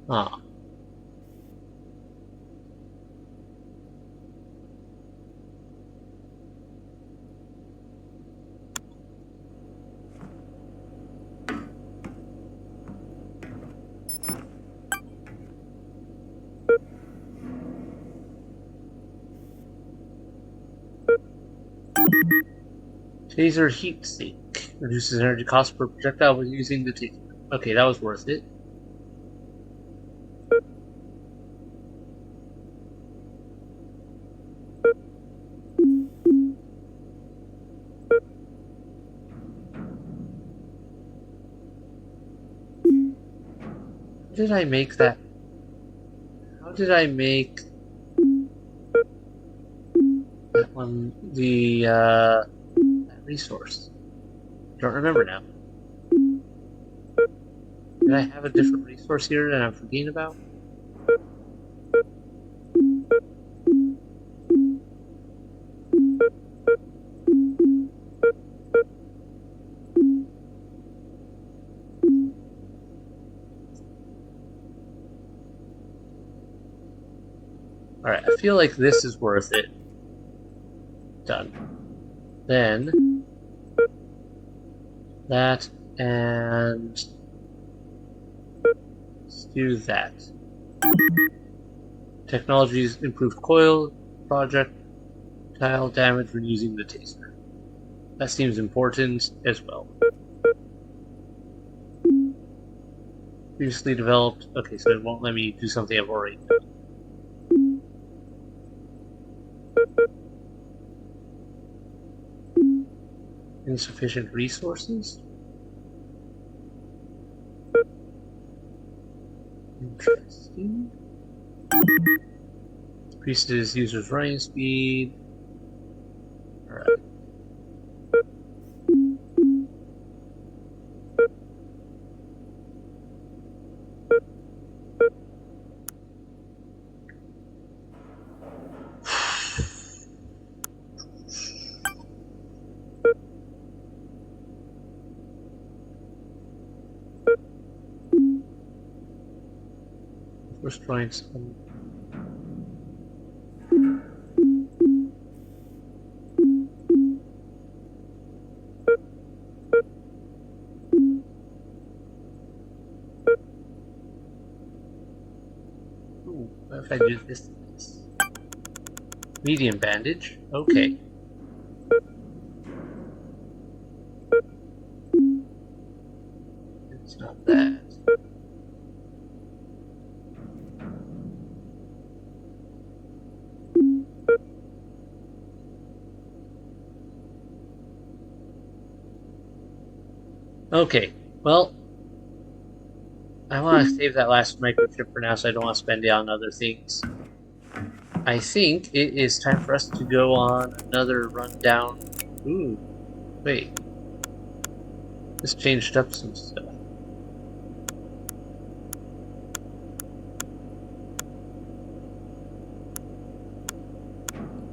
Ah. Taser heat sink. Reduces energy cost per projectile when using the taser. Okay, that was worth it. How did I make that? How did I make that one that resource? Don't remember now. Did I have a different resource here that I'm forgetting about? Alright, I feel like this is worth it. Done. Then that and let's do that. Technologies improved coil, projectile damage when using the taser. That seems important as well. Previously developed. Okay, so it won't let me do something I've already done. Insufficient resources? Interesting. Increases user's running speed. Alright. First trying some. Ooh, what if I do this? Medium bandage. Okay. It's not that. Okay, well, I want to save that last microchip for now so I don't want to spend it on other things. I think it is time for us to go on another rundown. Ooh, wait. This changed up some stuff.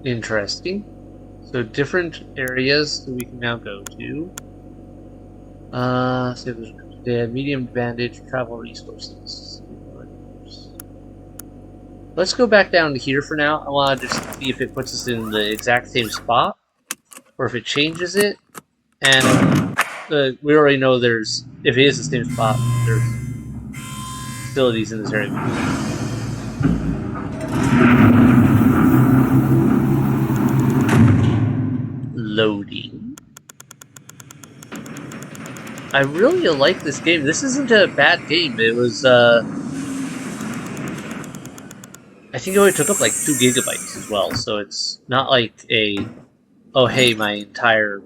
Interesting. So different areas that we can now go to. So there's medium advantage, travel resources. Let's go back down to here for now. I want to just see if it puts us in the exact same spot, or if it changes it. And we already know there's, if it is the same spot, there's facilities in this area. Loading. I really like this game. This isn't a bad game. It was, I think it only took up like 2 gigabytes as well, so it's not like a, oh hey, my entire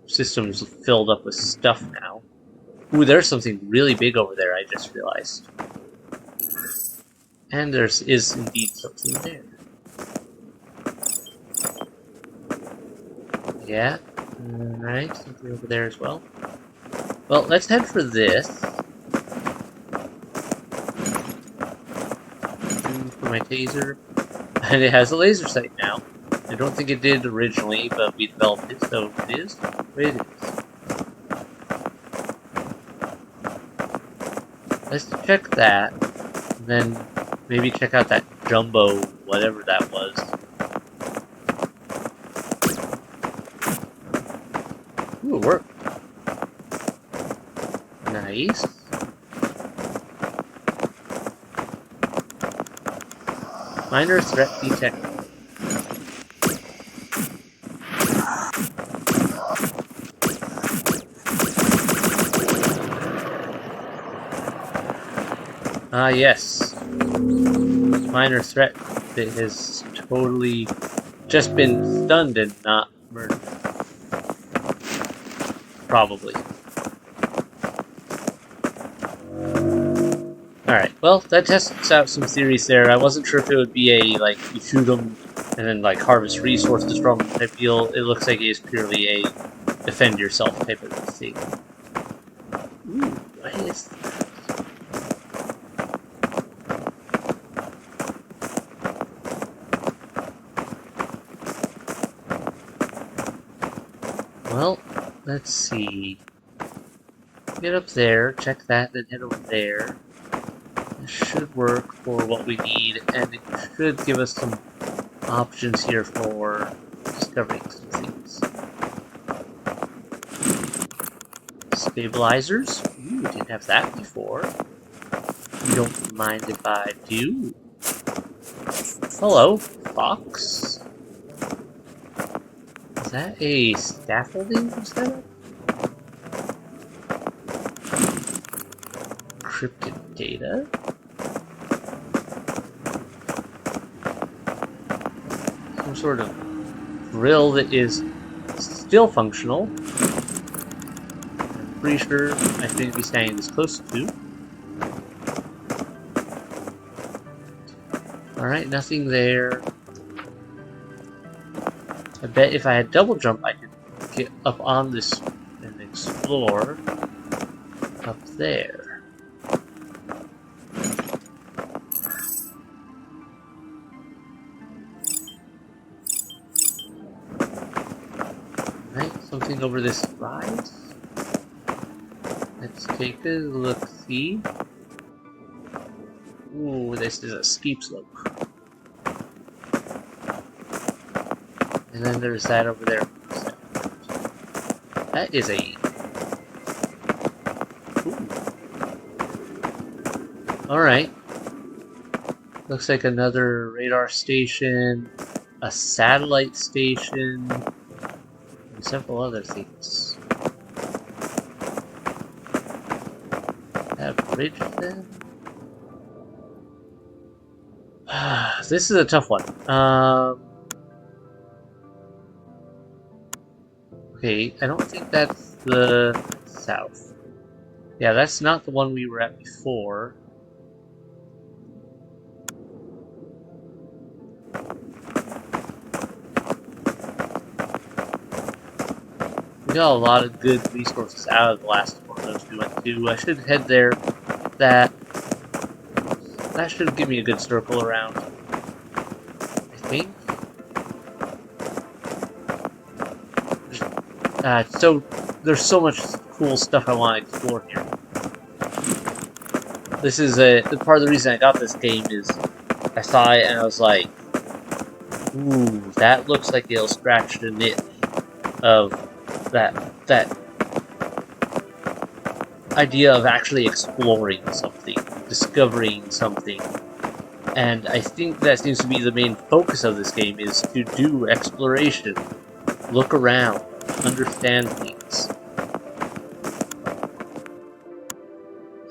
system's filled up with stuff now. Ooh, there's something really big over there, I just realized. And there's indeed something there. Yeah, alright, something over there as well. Well, let's head for this. For my taser. And it has a laser sight now. I don't think it did originally, but we developed it, so it is what it is. Let's check that, and then maybe check out that jumbo, whatever that was. Ooh, it worked. Nice. Minor threat detected. Ah, yes. Minor threat that has totally just been stunned and not murdered. Probably. Alright, well, that tests out some theories there. I wasn't sure if it would be a, like, you shoot them and then, like, harvest resources from them type deal. It looks like it is purely a defend yourself type of thing. Ooh, what is that? Well, let's see. Get up there, check that, then head over there. This should work for what we need, and it should give us some options here for discovering some things. Stabilizers. Ooh, didn't have that before. You don't mind if I do. Hello, fox. Is that a scaffolding setup? Encrypted data. Some sort of grill that is still functional. I'm pretty sure I shouldn't be standing this close to. Alright, nothing there. I bet if I had double jump, I could get up on this and explore up there. Right, something over this rise. Let's take a look-see. Ooh, this is a steep slope. And then there's that over there. That is a... Alright. Looks like another radar station, a satellite station, and several other things. That bridge then? This is a tough one. Okay, I don't think that's the south. Yeah, that's not the one we were at before. We got a lot of good resources out of the last one of those we went to. I should head there. That should give me a good circle around, I think. So there's so much cool stuff I want to explore here. This is part of the reason I got this game is I saw it and I was like, ooh, that looks like it'll scratch the niche of that idea of actually exploring something, discovering something. And I think that seems to be the main focus of this game, is to do exploration, look around, understand things.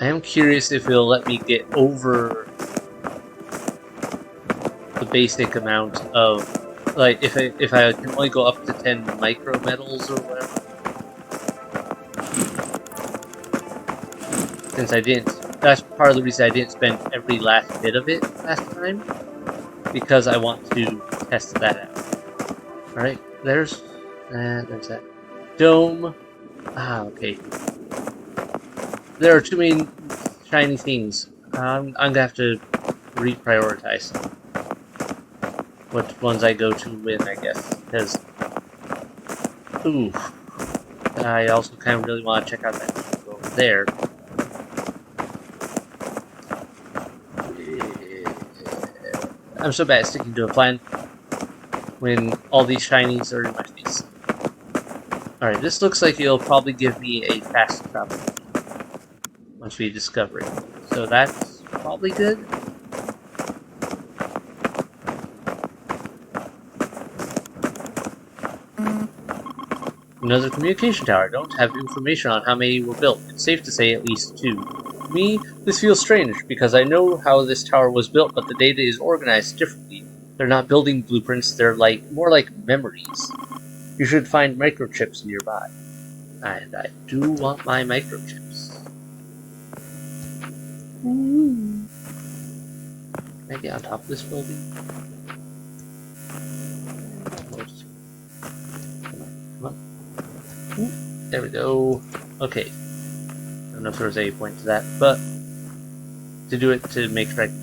I am curious if it'll let me get over the basic amount of, like, if I can only go up to 10 micro metals or whatever. Since I didn't, that's part of the reason I didn't spend every last bit of it last time, because I want to test that out. Alright, there's that dome. Okay. There are too many shiny things. I'm gonna have to reprioritize which ones I go to when, I guess, because ooh, I also kind of really want to check out that over there. I'm so bad at sticking to a plan when all these shinies are in my face. Alright, this looks like it'll probably give me a fast travel once we discover it. So that's probably good. Another communication tower. I don't have information on how many were built. It's safe to say at least 2. To me, this feels strange, because I know how this tower was built, but the data is organized differently. They're not building blueprints, they're more like memories. You should find microchips nearby. And I do want my microchips. Can I get on top of this building? Almost. Come on. There we go. Okay. I don't know if there was any point to that, but to do it to make sure I can.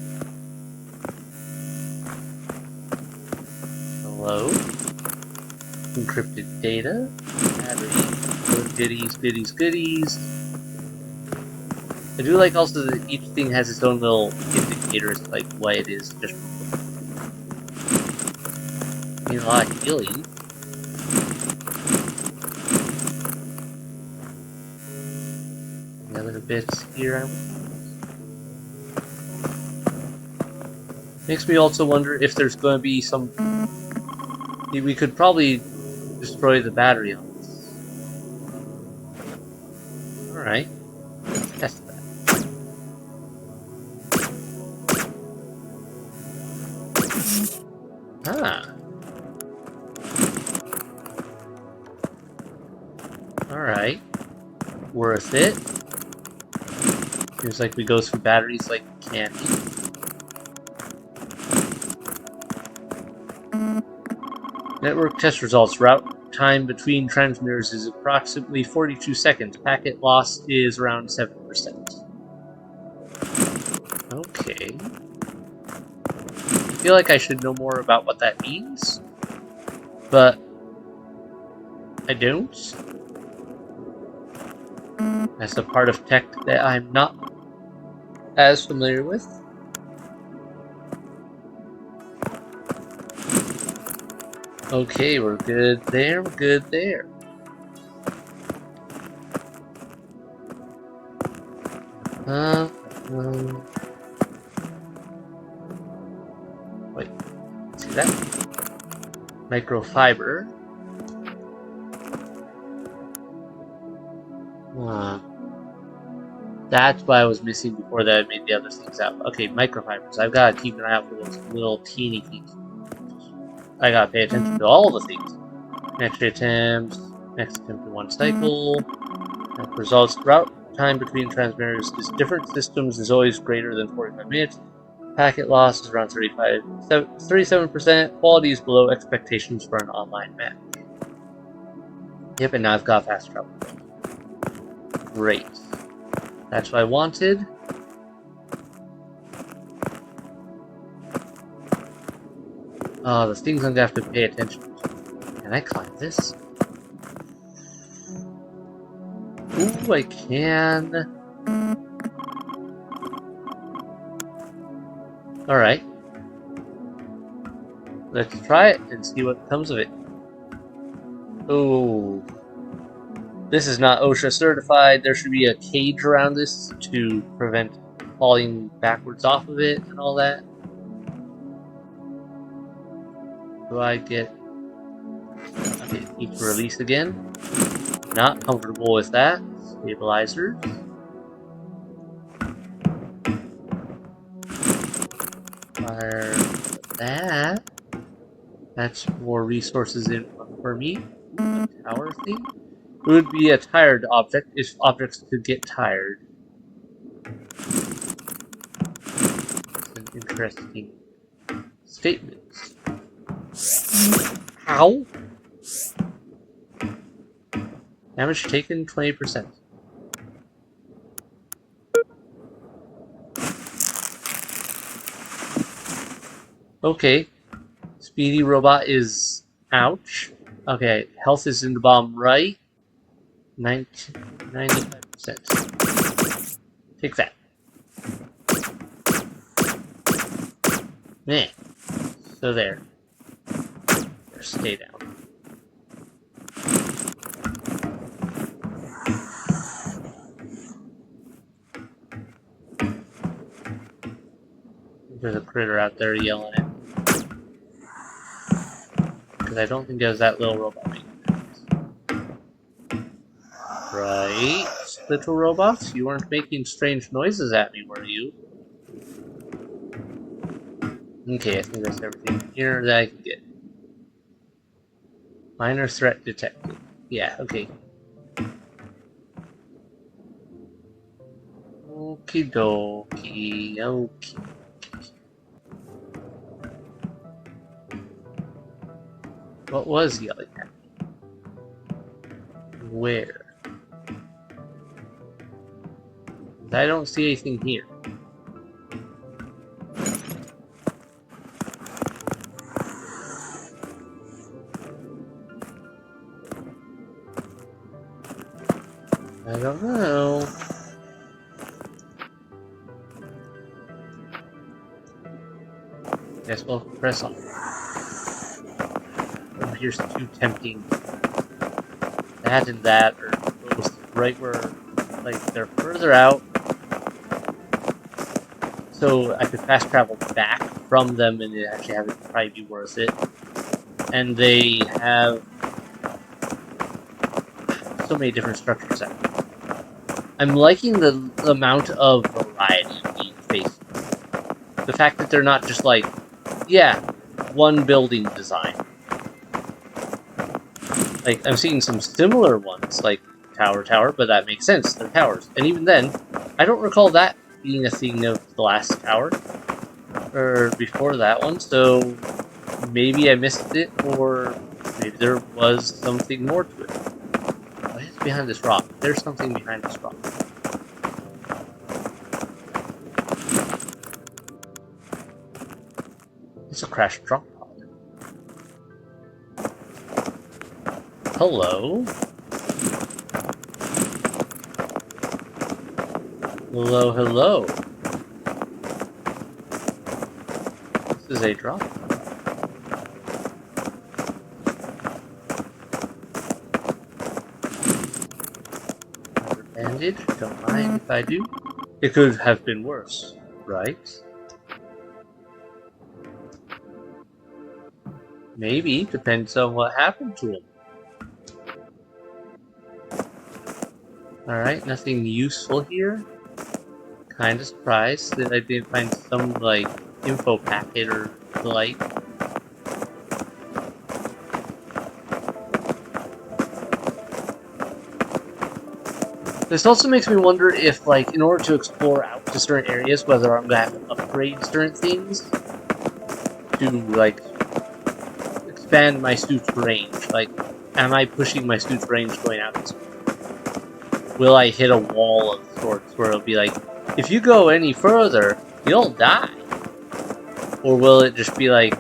Hello? Encrypted data. Battery. Goodies, goodies. I do like also that each thing has its own little indicators, like why it is just. You know, a lot of healing. Any other bits here? Makes me also wonder if there's going to be some. We could probably destroy the battery on this. Alright. Let's test that. Ah. Alright. Worth it. Seems like we go through batteries like candy. Network test results. Route time between transmitters is approximately 42 seconds. Packet loss is around 7%. Okay. I feel like I should know more about what that means, but I don't. That's a part of tech that I'm not as familiar with. Okay, we're good there, we're good there. Wait, see that? Microfiber. That's what I was missing before that I made the other things out. Okay, microfibers. I've got to keep an eye out for those little teeny things. I gotta pay attention to all the things. Next attempts, next attempt in 1 cycle. Results. Route time between transmitters is different systems is always greater than 45 minutes. Packet loss is around 37%. Quality is below expectations for an online match. Yep, and now I've got fast travel. Great. That's what I wanted. The things I'm gonna have to pay attention to. Can I climb this? Ooh, I can. Alright. Let's try it and see what comes of it. Oh. This is not OSHA certified. There should be a cage around this to prevent falling backwards off of it and all that. Do I get... Okay, it needs to release again. Not comfortable with that. Stabilizers. Fire that. That's more resources in for me. A tower thing. It would be a tired object if objects could get tired. That's an interesting statement. Ow! Damage taken 20%. Okay. Speedy robot is ouch. Okay, health is in the bottom right. 95%. Take that. Meh. So there. Stay down. There's a critter out there yelling at me. Because I don't think it was that little robot making noise. Right, little robots? You weren't making strange noises at me, were you? Okay, I think that's everything here that I can get. Minor threat detected. Yeah, okay. Okie dokie, okay. What was yelling at me? Where? I don't see anything here. I don't know. Guess we'll press on. Oh, here's too tempting. That and that are both right where, like, they're further out. So I could fast travel back from them and it actually have it probably be worth it. And they have so many different structures. I'm liking the amount of variety being faced. The fact that they're not just like, yeah, one building design. Like, I'm seeing some similar ones, like tower, but that makes sense, they're towers. And even then, I don't recall that being a thing of the last tower, or before that one, so maybe I missed it, or maybe there was something more to it. What is behind this rock? There's something behind this rock. It's a crashed drop pod. Hello? Hello, hello. This is a drop pod. Another bandage, don't mind if I do. It could have been worse, right? Maybe, depends on what happened to him. Alright, nothing useful here. Kinda surprised that I didn't find some, like, info packet or the like. This also makes me wonder if, like, in order to explore out to certain areas, whether I'm gonna have to upgrade certain things to, like, expand my suit's range. Like, am I pushing my suit's range going out this way? Will I hit a wall of sorts where it'll be like, if you go any further, you'll die? Or will it just be like,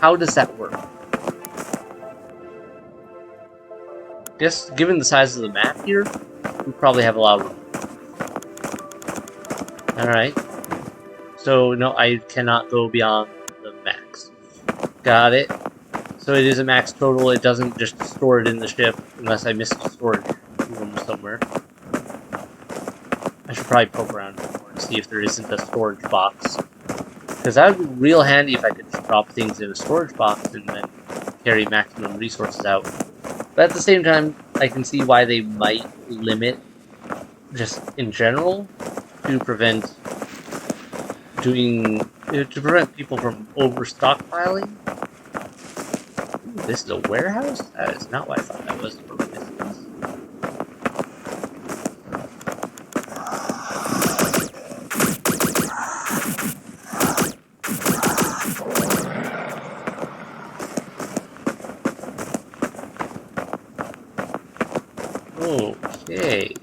how does that work? guess given the size of the map here, we probably have a lot of room. Alright. So, no, I cannot go beyond the max. Got it. So it is a max total, it doesn't just store it in the ship, unless I missed a storage room somewhere. I should probably poke around more and see if there isn't a storage box. Because that would be real handy if I could just drop things in a storage box and then carry maximum resources out. But at the same time, I can see why they might limit, just in general, to prevent people from over stockpiling. Ooh, this is a warehouse? That is not what I thought that was. Okay.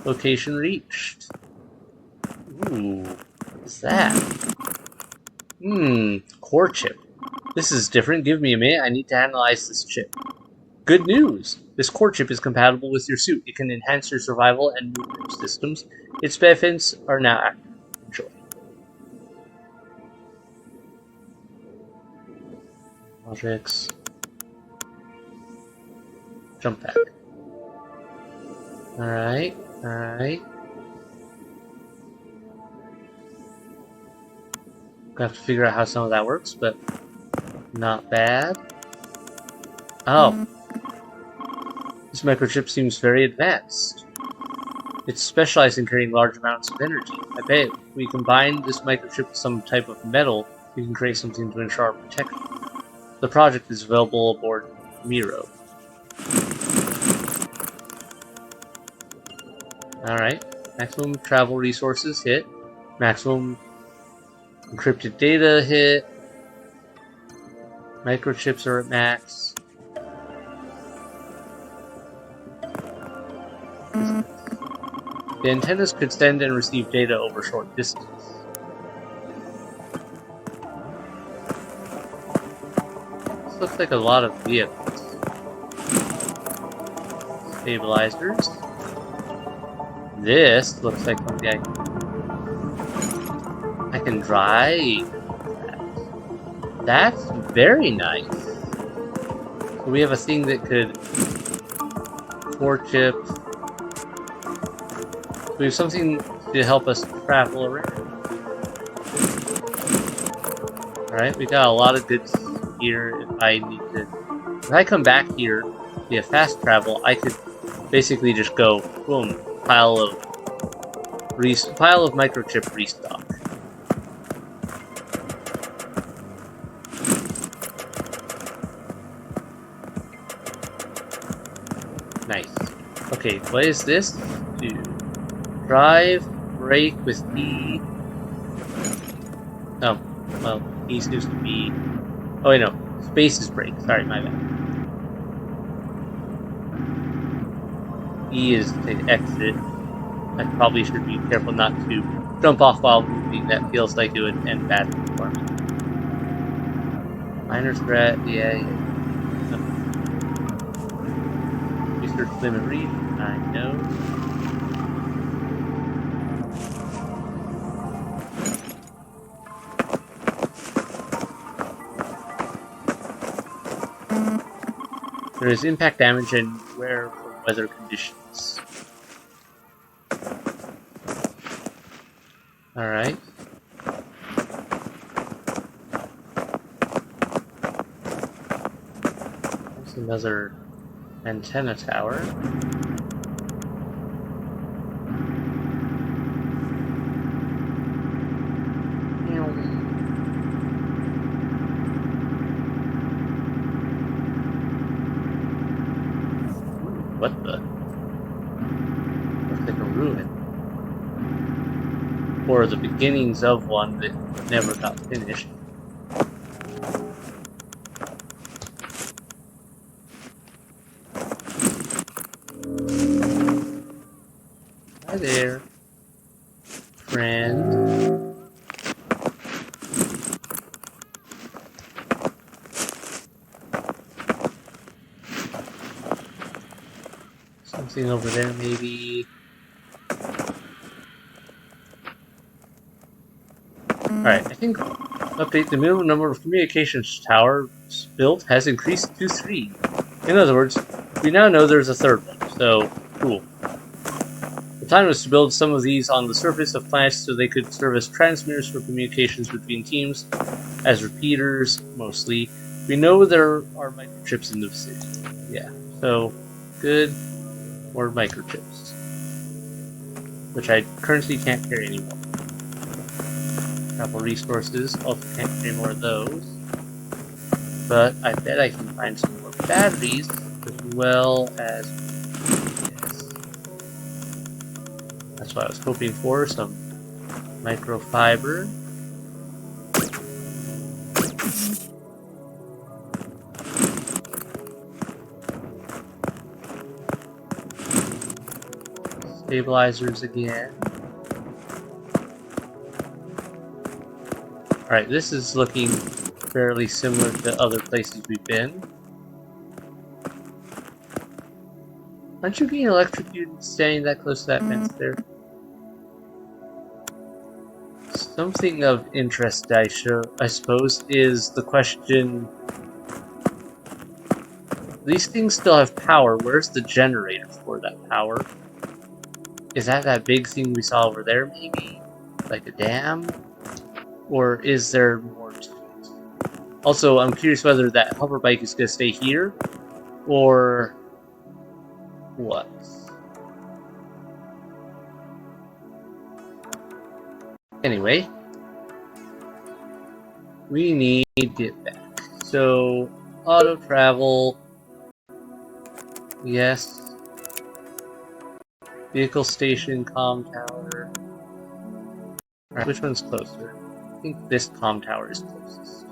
Location reached. Ooh, what is that? Core chip. This is different. Give me a minute. I need to analyze this chip. Good news! This core chip is compatible with your suit. It can enhance your survival and movement systems. Its benefits are now active. Enjoy. Objects. Jump back. Alright, alright. Gonna have to figure out how some of that works, but not bad. Oh. This microchip seems very advanced. It's specialized in carrying large amounts of energy. I bet if we combine this microchip with some type of metal, we can create something to ensure our protection. The project is available aboard Miro. Alright. Maximum travel resources hit. Maximum encrypted data hit. Microchips are at max. The antennas could send and receive data over short distances. This looks like a lot of vehicles. Stabilizers. This looks like something I can drive. That's very nice. So we have a thing that could core chip. We have something to help us travel around. Alright, we got a lot of goods here. If I come back here via fast travel, I could basically just go, boom, pile of microchip restock. Nice. Okay, what is this? Drive, brake with E. Oh, well, E seems to be... Oh, wait, no. Space is brake. Sorry, my bad. E is to exit. I probably should be careful not to jump off while moving. That feels like it would end badly for me. Minor threat, yeah. Research limit reach, I know. There is impact damage and wear for weather conditions. Alright. There's another antenna tower. What the? Looks like a ruin. Or the beginnings of one that never got finished. Hi there, friend. Something over there, maybe. Alright, I think update the minimum number of communications towers built has increased to 3. In other words, we now know there's a third one, so cool. The plan was to build some of these on the surface of planets so they could serve as transmitters for communications between teams, as repeaters, mostly. We know there are microchips in the vicinity. Yeah, so good. More microchips. Which I currently can't carry anymore. Travel resources, also can't carry more of those. But I bet I can find some more batteries, as well as... Yes. That's what I was hoping for, some microfiber. Stabilizers again. Alright, this is looking fairly similar to other places we've been. Aren't you getting electrocuted standing that close to that fence there? Something of interest, I suppose, is the question... These things still have power. Where's the generator for that power? Is that big thing we saw over there, maybe? Like a dam? Or is there more to it? Also, I'm curious whether that hover bike is going to stay here, or what? Anyway, we need to get back. So, auto travel. Yes. Vehicle station, comm tower. Alright, which one's closer? I think this comm tower is closest.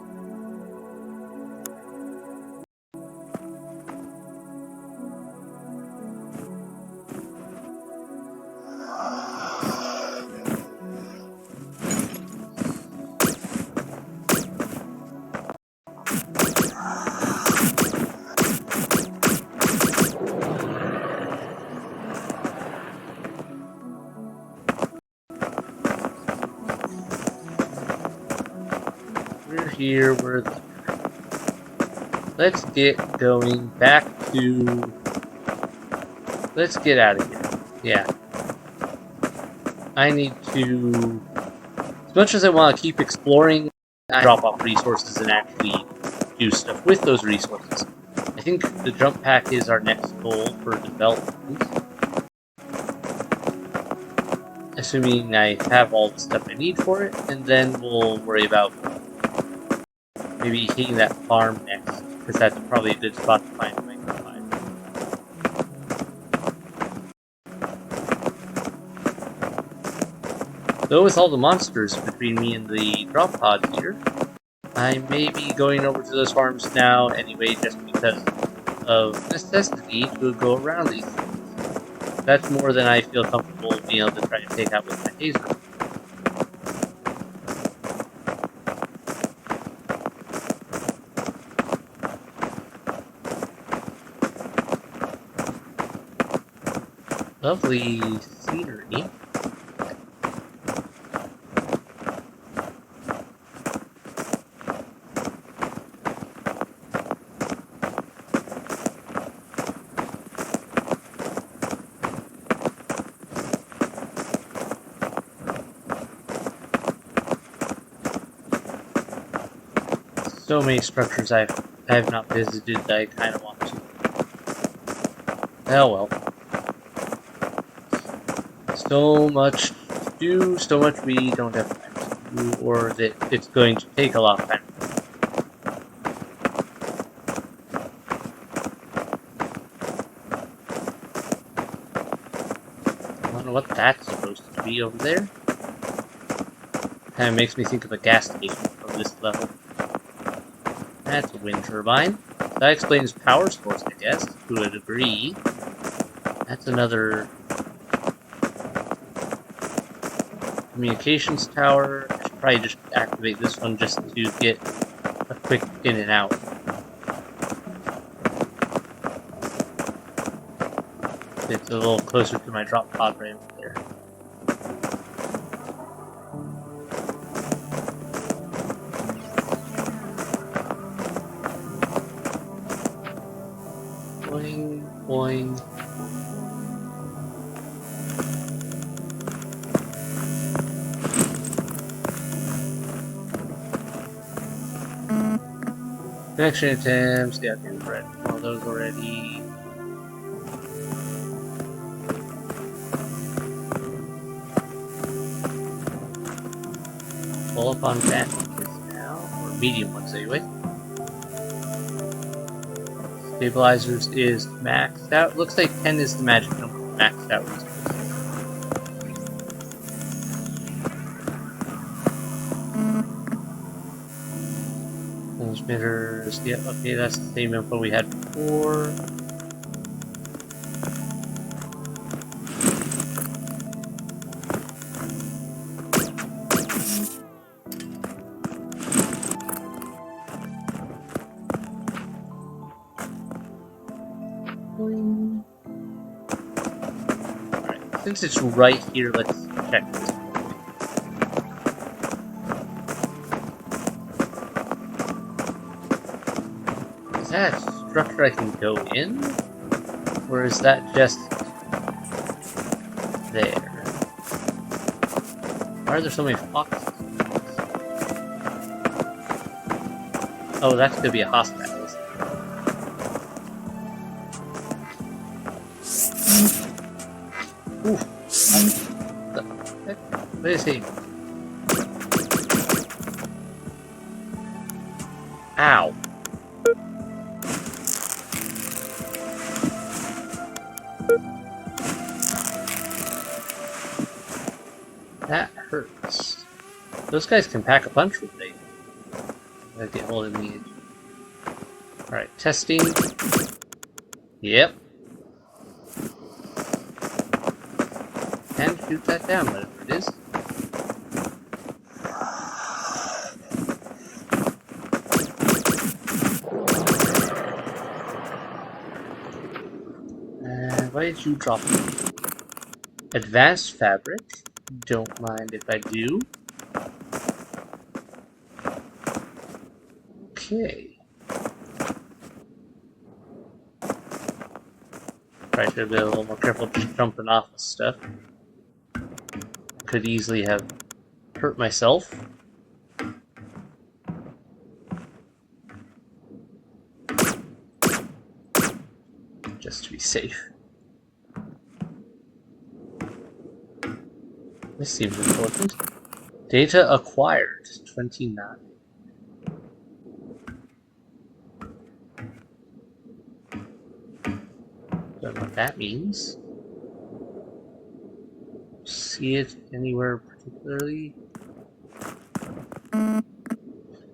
We're here, we're there. Let's get going back to... Let's get out of here. Yeah. I need to... As much as I want to keep exploring, I drop off resources and actually do stuff with those resources. I think the jump pack is our next goal for development. Assuming I have all the stuff I need for it, and then we'll worry about maybe hitting that farm next, because that's probably a good spot to find a microfiber. Though with all the monsters between me and the drop pod here, I may be going over to those farms now anyway, just because of necessity to go around these things. That's more than I feel comfortable being able to try to take out with my taser. Lovely scenery. So many structures I have not visited that I kind of want to. Oh well. So much to do, so much we don't have time to do, or that it's going to take a lot of time. I don't know what that's supposed to be over there. Kind of makes me think of a gas station from this level. That's a wind turbine. That explains power source, I guess, to a degree. That's another communications tower. I should probably just activate this one just to get a quick in and out. It's a little closer to my drop pod right over there. Boing, boing. Connection attempts. Yeah, we've read all those already. Pull up on bandages now, or medium ones anyway. Stabilizers is maxed out. Looks like 10 is the magic number. Maxed out. Transmitters. Yep, okay, that's the same info we had before. Alright, since it's right here, let's check this. Is that a structure I can go in? Or is that just there? Why are there so many foxes? Oh, that's gonna be a hospital. Ooh. What is he? Ow. That hurts. Those guys can pack a punch with me. Gotta get hold of me. Alright, testing. Yep. And shoot that down, whatever it is. And why did you drop it? Advanced fabric. Don't mind if I do. Okay. Try to be a little more careful just jumping off of stuff. Could easily have hurt myself. Just to be safe. This seems important. Data acquired, 29. Don't know what that means. See it anywhere particularly?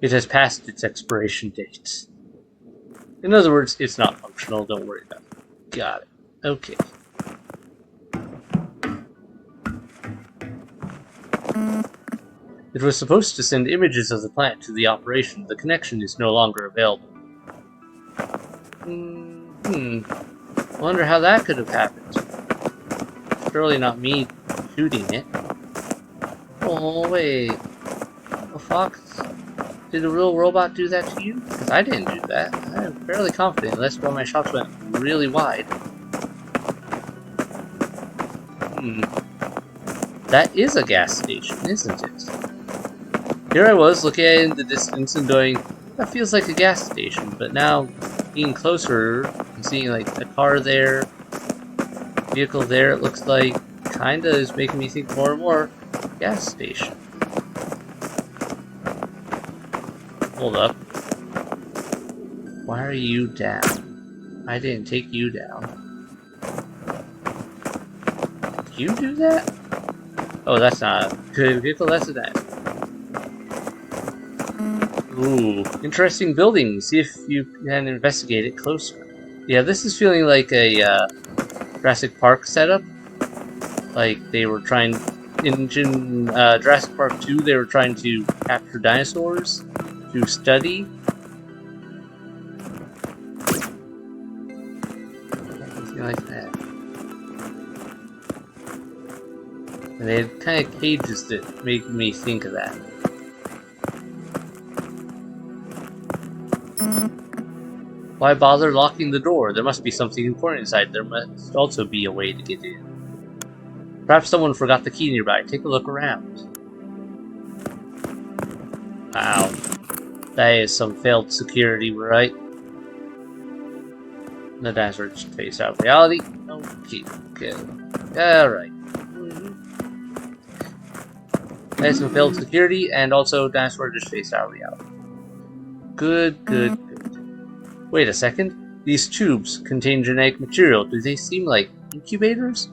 It has passed its expiration date. In other words, it's not functional, don't worry about it. Got it. Okay. It was supposed to send images of the plant to the operation. The connection is no longer available. I wonder how that could have happened. Surely not me shooting it. Oh, wait. A fox? Did a real robot do that to you? Because I didn't do that. I'm fairly confident. That's why my shots went really wide. That is a gas station, isn't it? Here I was, looking at it in the distance and going, that feels like a gas station. But now, being closer and seeing like a car there, vehicle there, it looks like kinda is making me think more and more gas station. Hold up. Why are you down? I didn't take you down. Did you do that? Oh, that's not a good vehicle, that's a that. Ooh, interesting building. See if you can investigate it closer. Yeah, this is feeling like a Jurassic Park setup. Like they were trying, in Jurassic Park 2, they were trying to capture dinosaurs to study. Anything like that. And they had kind of cages that make me think of that. Why bother locking the door? There must be something important inside. There must also be a way to get in. Perhaps someone forgot the key nearby. Take a look around. Wow. That is some failed security, right? The dinosaur just face out reality. Okay, good. Alright. That is some failed security, and also dinosaur just faced out reality. Good, good, good. Wait a second. These tubes contain genetic material. Do they seem like incubators?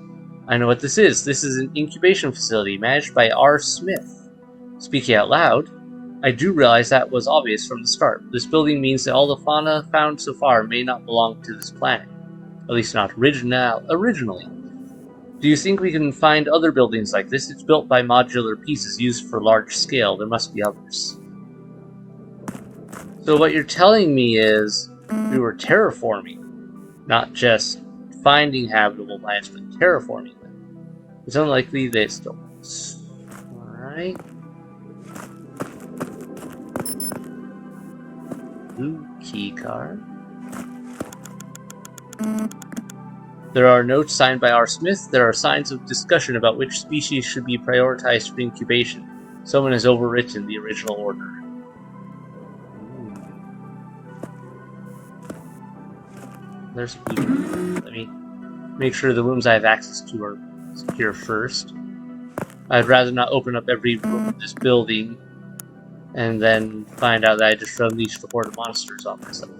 I know what this is. This is an incubation facility managed by R. Smith. Speaking out loud, I do realize that was obvious from the start. This building means that all the fauna found so far may not belong to this planet. At least not originally. Do you think we can find other buildings like this? It's built by modular pieces used for large scale. There must be others. So what you're telling me is we were terraforming, not just finding habitable planets, but terraforming them. It's unlikely they still. Alright. Blue key card. There are notes signed by R. Smith. There are signs of discussion about which species should be prioritized for incubation. Someone has overwritten the original order. There's a blue. Let me make sure the rooms I have access to are secure first. I'd rather not open up every room in this building and then find out that I just unleashed a horde of monsters on myself.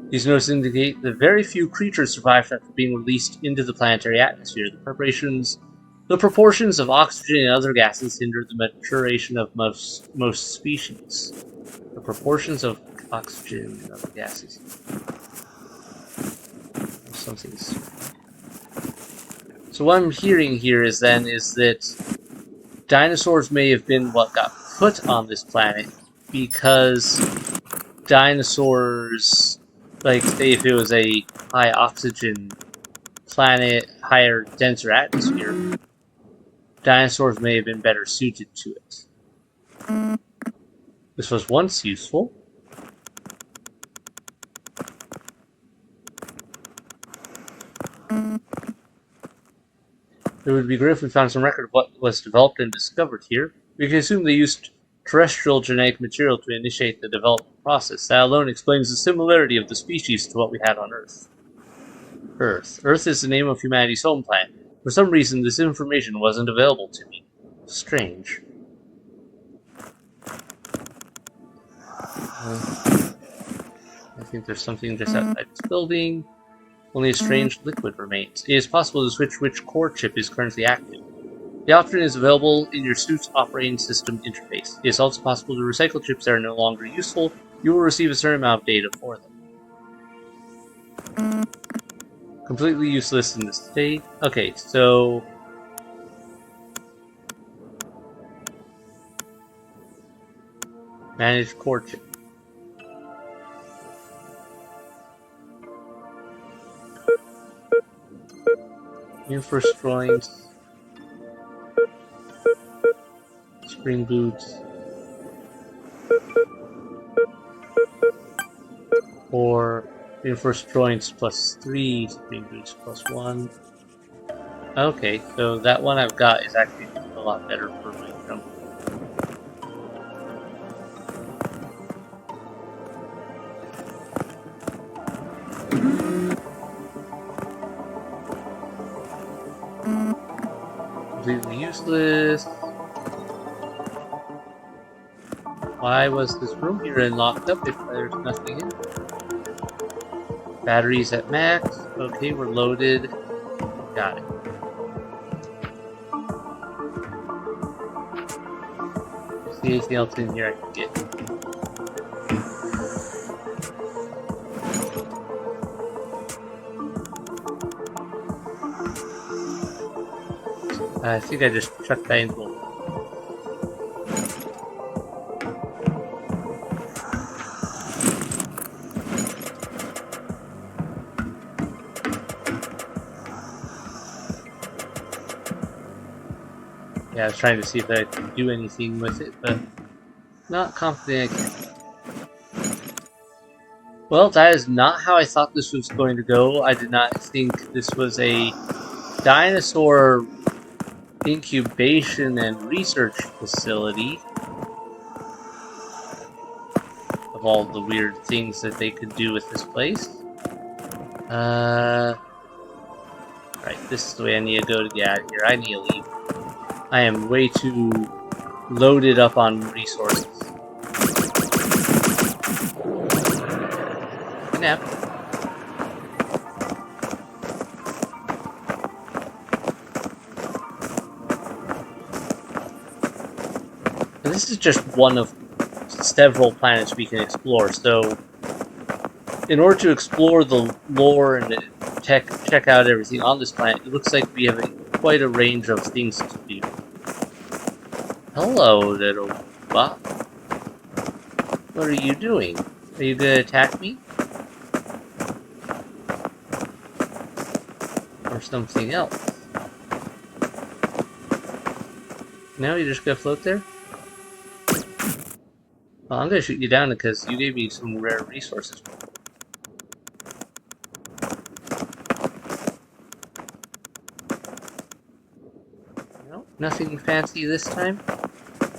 These notes indicate that very few creatures survived after being released into the planetary atmosphere. The proportions of oxygen and other gases hinder the maturation of most species. The proportions of oxygen and other gases. Something's. So what I'm hearing here is that dinosaurs may have been what got put on this planet because dinosaurs, like say if it was a high oxygen planet, higher, denser atmosphere, dinosaurs may have been better suited to it. This was once useful. It would be great if we found some record of what was developed and discovered here. We can assume they used terrestrial genetic material to initiate the development process. That alone explains the similarity of the species to what we had on Earth. Earth is the name of humanity's home planet. For some reason, this information wasn't available to me. Strange. I think there's something just outside this building. Only a strange liquid remains. It is possible to switch which core chip is currently active. The option is available in your suit's operating system interface. It is also possible to recycle chips that are no longer useful. You will receive a certain amount of data for them. Completely useless in this state. Okay, so manage core chip. First drawings, spring boots, or reinforced joints +3, spring boots +1. Okay, so that one I've got is actually a lot better for my jump. Completely useless. Why was this room here and locked up if there's nothing in it? Batteries at max. Okay, we're loaded. Got it. See anything else in here I can get? I think I just chucked that into a... Yeah, I was trying to see if I could do anything with it, but not confident I can. Well, that is not how I thought this was going to go. I did not think this was a dinosaur incubation and research facility of all the weird things that they could do with this place. Right, this is the way I need to go to get out of here. I need to leave. I am way too loaded up on resources. Nap. And this is just one of several planets we can explore, so in order to explore the lore and check out everything on this planet, it looks like we have quite a range of things to do. Hello, little bot. What are you doing? Are you gonna attack me? Or something else? No, you're just gonna float there? Well, I'm gonna shoot you down because you gave me some rare resources. No, nothing fancy this time?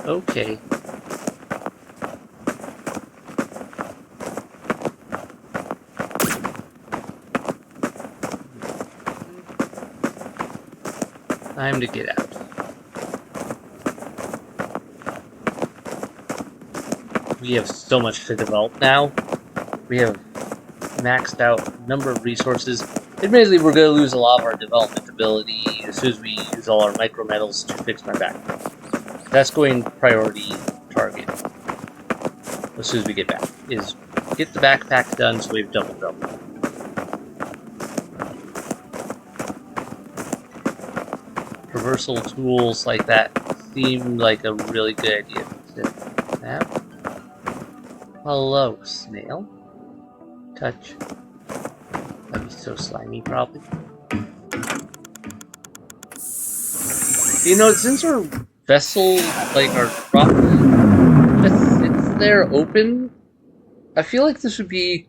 Okay. Time to get out. We have so much to develop now. We have maxed out number of resources. Admittedly, we're going to lose a lot of our development ability as soon as we use all our micro metals to fix my backpack. That's going priority target as soon as we get back. Is get the backpack done so we have double. Traversal tools like that seem like a really good idea to have. Hello, snail. Touch. That'd be so slimy, probably. You know, since our vessel, like our drop, just sits there open, I feel like this would be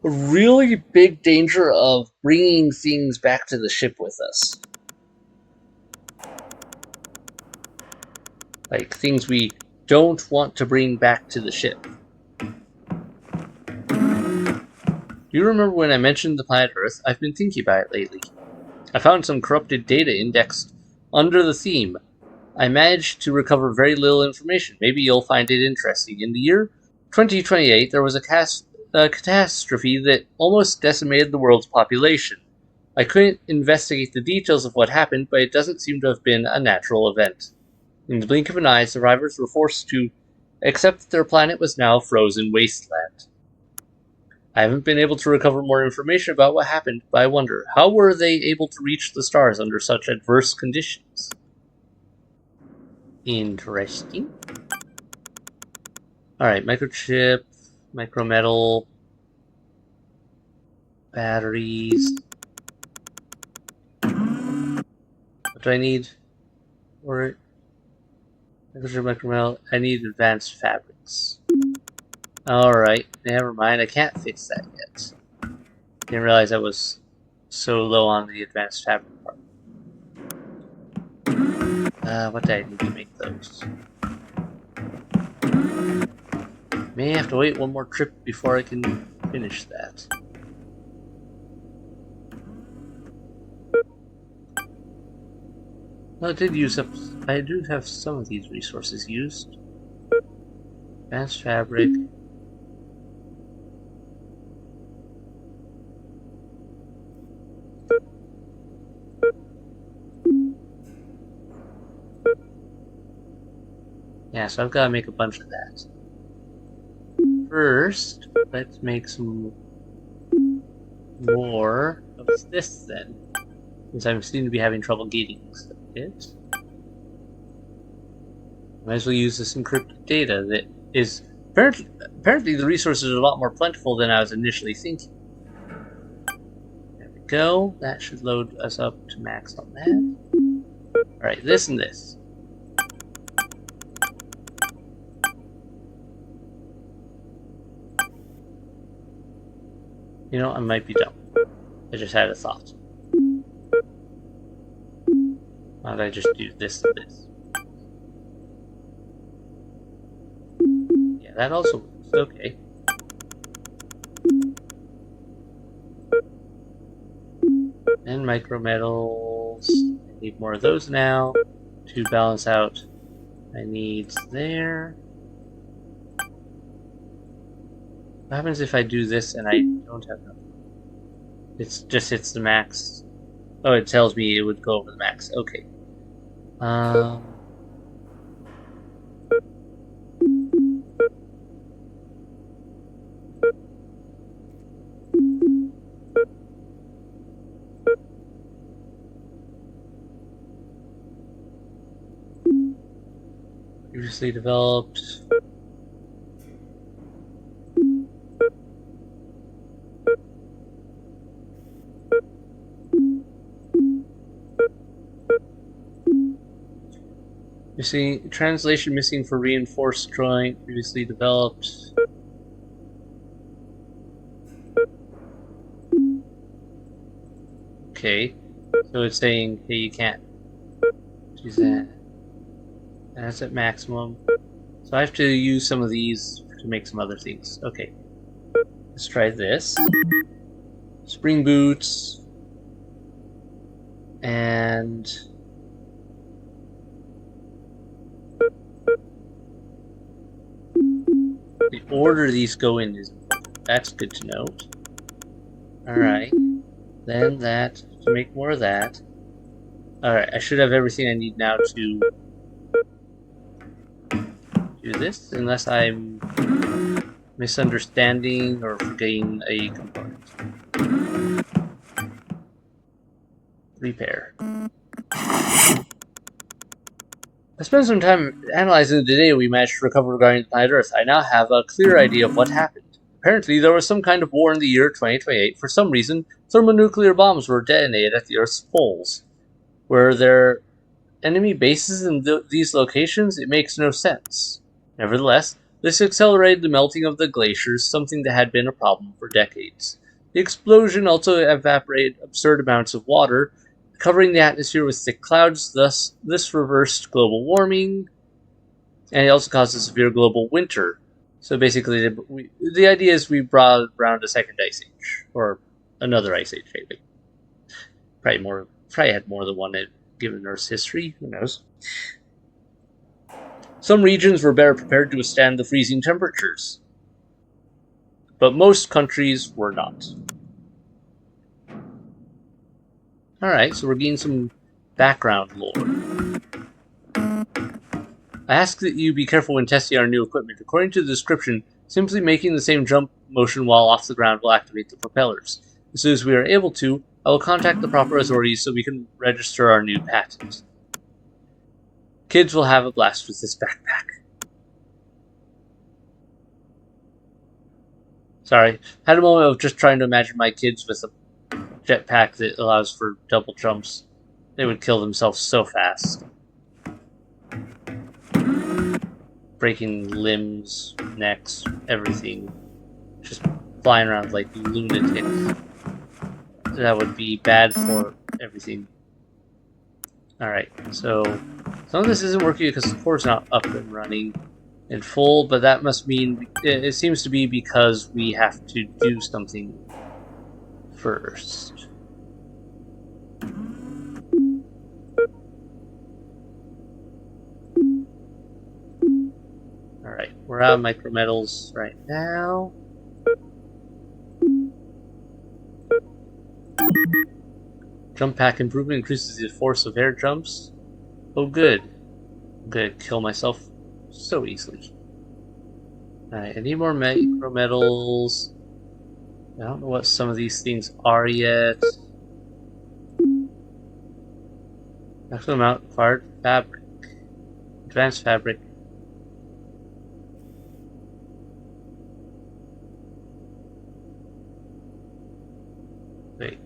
a really big danger of bringing things back to the ship with us. Like, things we don't want to bring back to the ship. Do you remember when I mentioned the planet Earth? I've been thinking about it lately. I found some corrupted data indexed under the theme. I managed to recover very little information. Maybe you'll find it interesting. In the year 2028, there was a catastrophe that almost decimated the world's population. I couldn't investigate the details of what happened, but it doesn't seem to have been a natural event. In the blink of an eye, survivors were forced to accept that their planet was now a frozen wasteland. I haven't been able to recover more information about what happened, but I wonder, how were they able to reach the stars under such adverse conditions? Interesting. Alright, microchip, micrometal, batteries. What do I need for it? Microchip, micrometal. I need advanced fabrics. Alright, never mind. I can't fix that yet. Didn't realize I was so low on the advanced fabric part. What did I need to make those? May have to wait one more trip before I can finish that. Well, I did use up. I do have some of these resources used. Advanced fabric. Yeah, so I've got to make a bunch of that. First, let's make some more of this then, since I seem to be having trouble getting it. Might as well use this encrypted data that is apparently the resources are a lot more plentiful than I was initially thinking. There we go. That should load us up to max on that. Alright, this and this. You know, I might be dumb. I just had a thought. Why don't I just do this and this? Yeah, that also works. Okay. And micrometals. I need more of those now to balance out my needs there. What happens if I do this and I don't have enough? It just hits the max. Oh, it tells me it would go over the max. Okay. Previously developed. Missing translation missing for reinforced joint. Previously developed. Okay, so it's saying, hey, you can't do that. And that's at maximum. So I have to use some of these to make some other things. Okay, let's try this. Spring boots. And the order these go in is important. That's good to note. Alright. Then that, to make more of that. Alright, I should have everything I need now to do this, unless I'm misunderstanding or forgetting a component. Repair. I spent some time analyzing the data we managed to recover regarding planet Earth. I now have a clear idea of what happened. Apparently, there was some kind of war in the year 2028. For some reason, thermonuclear bombs were detonated at the Earth's poles. Were there enemy bases in these locations? It makes no sense. Nevertheless, this accelerated the melting of the glaciers, something that had been a problem for decades. The explosion also evaporated absurd amounts of water, covering the atmosphere with thick clouds. Thus, this reversed global warming, and it also caused a severe global winter. So basically, the idea is we brought around a second ice age, or another ice age, maybe. Probably had more than one given Earth's history. Who knows? Some regions were better prepared to withstand the freezing temperatures, but most countries were not. Alright, so we're getting some background lore. I ask that you be careful when testing our new equipment. According to the description, simply making the same jump motion while off the ground will activate the propellers. As soon as we are able to, I will contact the proper authorities so we can register our new patent. Kids will have a blast with this backpack. Sorry, had a moment of just trying to imagine my kids with a jetpack that allows for double jumps. They would kill themselves so fast. Breaking limbs, necks, everything. Just flying around like lunatics. That would be bad for everything. Alright, so some of this isn't working because the core's not up and running in full, but that must mean it seems to be because we have to do something first. Alright, we're out of micrometals right now. Jump pack improvement increases the force of air jumps. Oh good. I'm gonna kill myself so easily. Alright, I need more micrometals. I don't know what some of these things are yet. Maximum amount required fabric. Advanced fabric. Wait.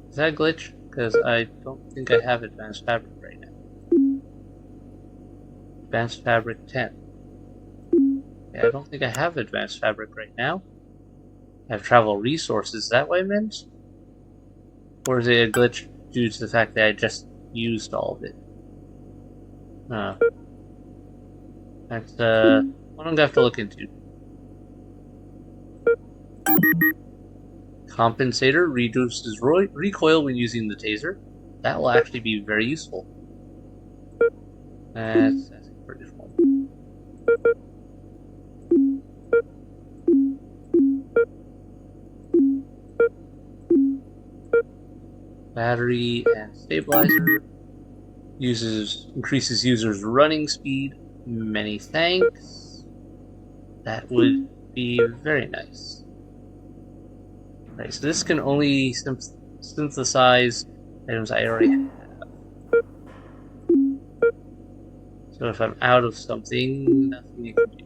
Is that a glitch? Because I don't think I have advanced fabric right now. Advanced fabric 10. Okay, I don't think I have advanced fabric right now. I have travel resources, is that what I meant? Or is it a glitch due to the fact that I just used all of it? That's what I'm gonna have to look into. Compensator reduces recoil when using the taser. That will actually be very useful. That's pretty fun. Battery and stabilizer. Increases users' running speed. Many thanks. That would be very nice. Right, so this can only synthesize items I already have. So if I'm out of something, nothing you can do.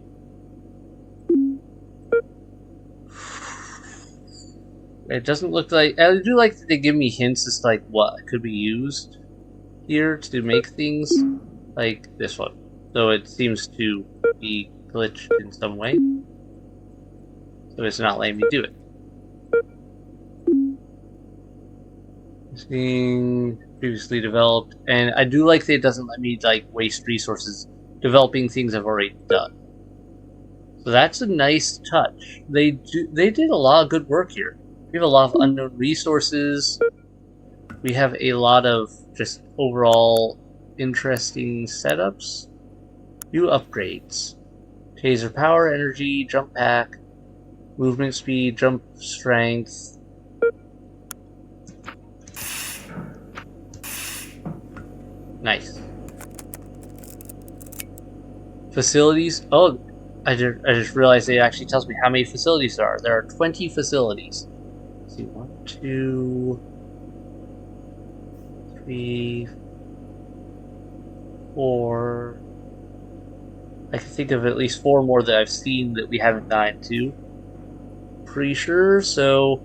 It doesn't look like... I do like that they give me hints as to like what could be used here to make things, like this one. So it seems to be glitched in some way. So it's not letting me do it. Being previously developed, and I do like that it doesn't let me like waste resources developing things I've already done. So that's a nice touch. They did a lot of good work here. We have a lot of unknown resources. We have a lot of just overall interesting setups. New upgrades. Taser power, energy, jump pack, movement speed, jump strength. Nice. Facilities. Oh, I just realized it actually tells me how many facilities there are. There are 20 facilities. Let's see, 1, 2, 3, 4. I can think of at least 4 more that I've seen that we haven't gotten to. Pretty sure. So,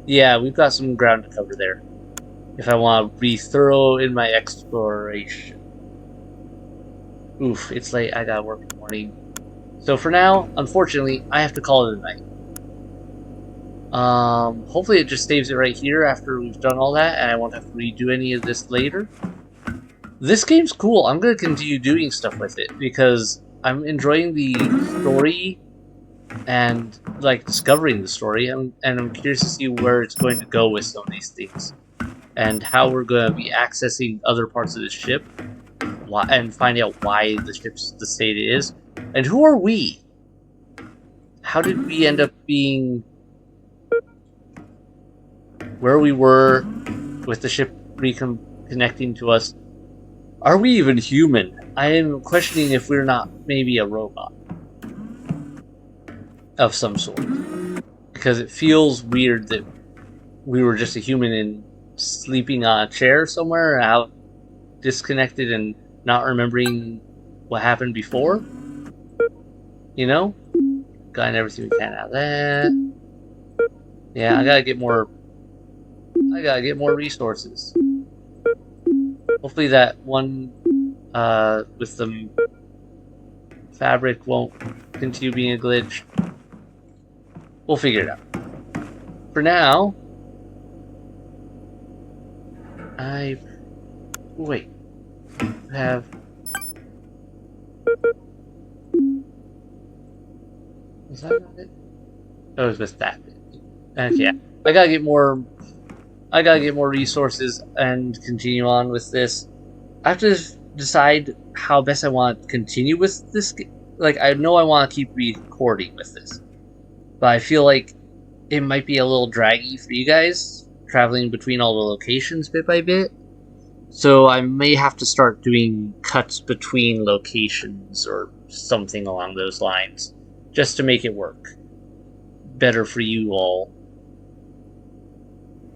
yeah, we've got some ground to cover there. If I want to be thorough in my exploration. Oof, it's late. I gotta work in the morning. So for now, unfortunately, I have to call it a night. Hopefully it just saves it right here after we've done all that, and I won't have to redo any of this later. This game's cool. I'm gonna continue doing stuff with it because I'm enjoying the story and like discovering the story, and I'm curious to see where it's going to go with some of these things, and how we're going to be accessing other parts of the ship, and find out why the ship's the state it is, and who are we? How did we end up being where we were with the ship reconnecting to us? Are we even human? I am questioning if we're not maybe a robot of some sort, because it feels weird that we were just a human and sleeping on a chair somewhere, out disconnected and not remembering what happened before. You know, gotten everything we can out of that. Yeah, I gotta get more resources. Hopefully that one with the fabric won't continue being a glitch. We'll figure it out. For now, wait. Have was that not it? Oh, it was just that bit. Okay, I gotta get more resources and continue on with this. I have to decide how best I want to continue with this. Like, I know I want to keep recording with this, but I feel like it might be a little draggy for you guys, traveling between all the locations bit by bit. So I may have to start doing cuts between locations or something along those lines, just to make it work better for you all.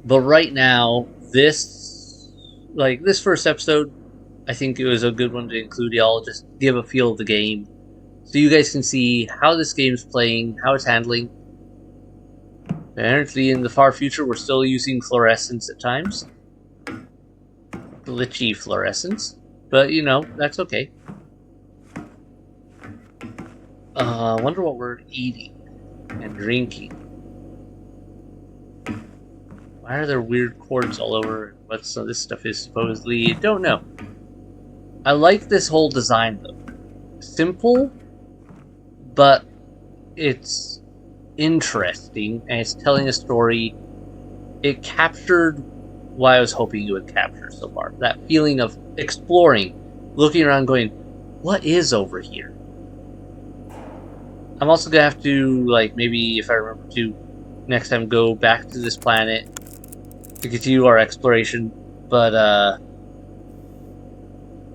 But right now, this first episode, I think it was a good one to include y'all, just give a feel of the game, so you guys can see how this game's playing, how it's handling. Apparently in the far future, we're still using fluorescence at times. Glitchy fluorescence. But, you know, that's okay. I wonder what we're eating and drinking. Why are there weird cords all over? What some of this stuff is supposedly? Don't know. I like this whole design though. Simple, but it's interesting and it's telling a story. It captured what I was hoping you would capture so far. That feeling of exploring, looking around, going, what is over here? I'm also gonna have to, like, maybe if I remember to, next time go back to this planet to continue our exploration, but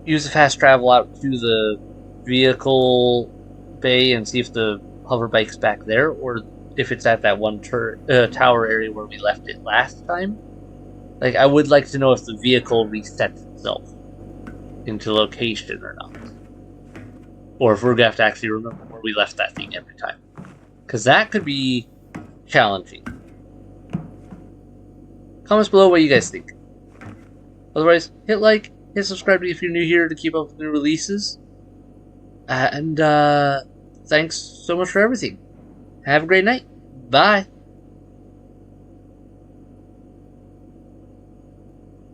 use the fast travel out to the vehicle bay and see if the hover bike's back there, or if it's at that one tower area where we left it last time. Like, I would like to know if the vehicle resets itself into location or not. Or if we're gonna have to actually remember where we left that thing every time. Because that could be challenging. Comments below what you guys think. Otherwise, hit like, hit subscribe if you're new here to keep up with new releases. And thanks so much for everything. Have a great night. Bye.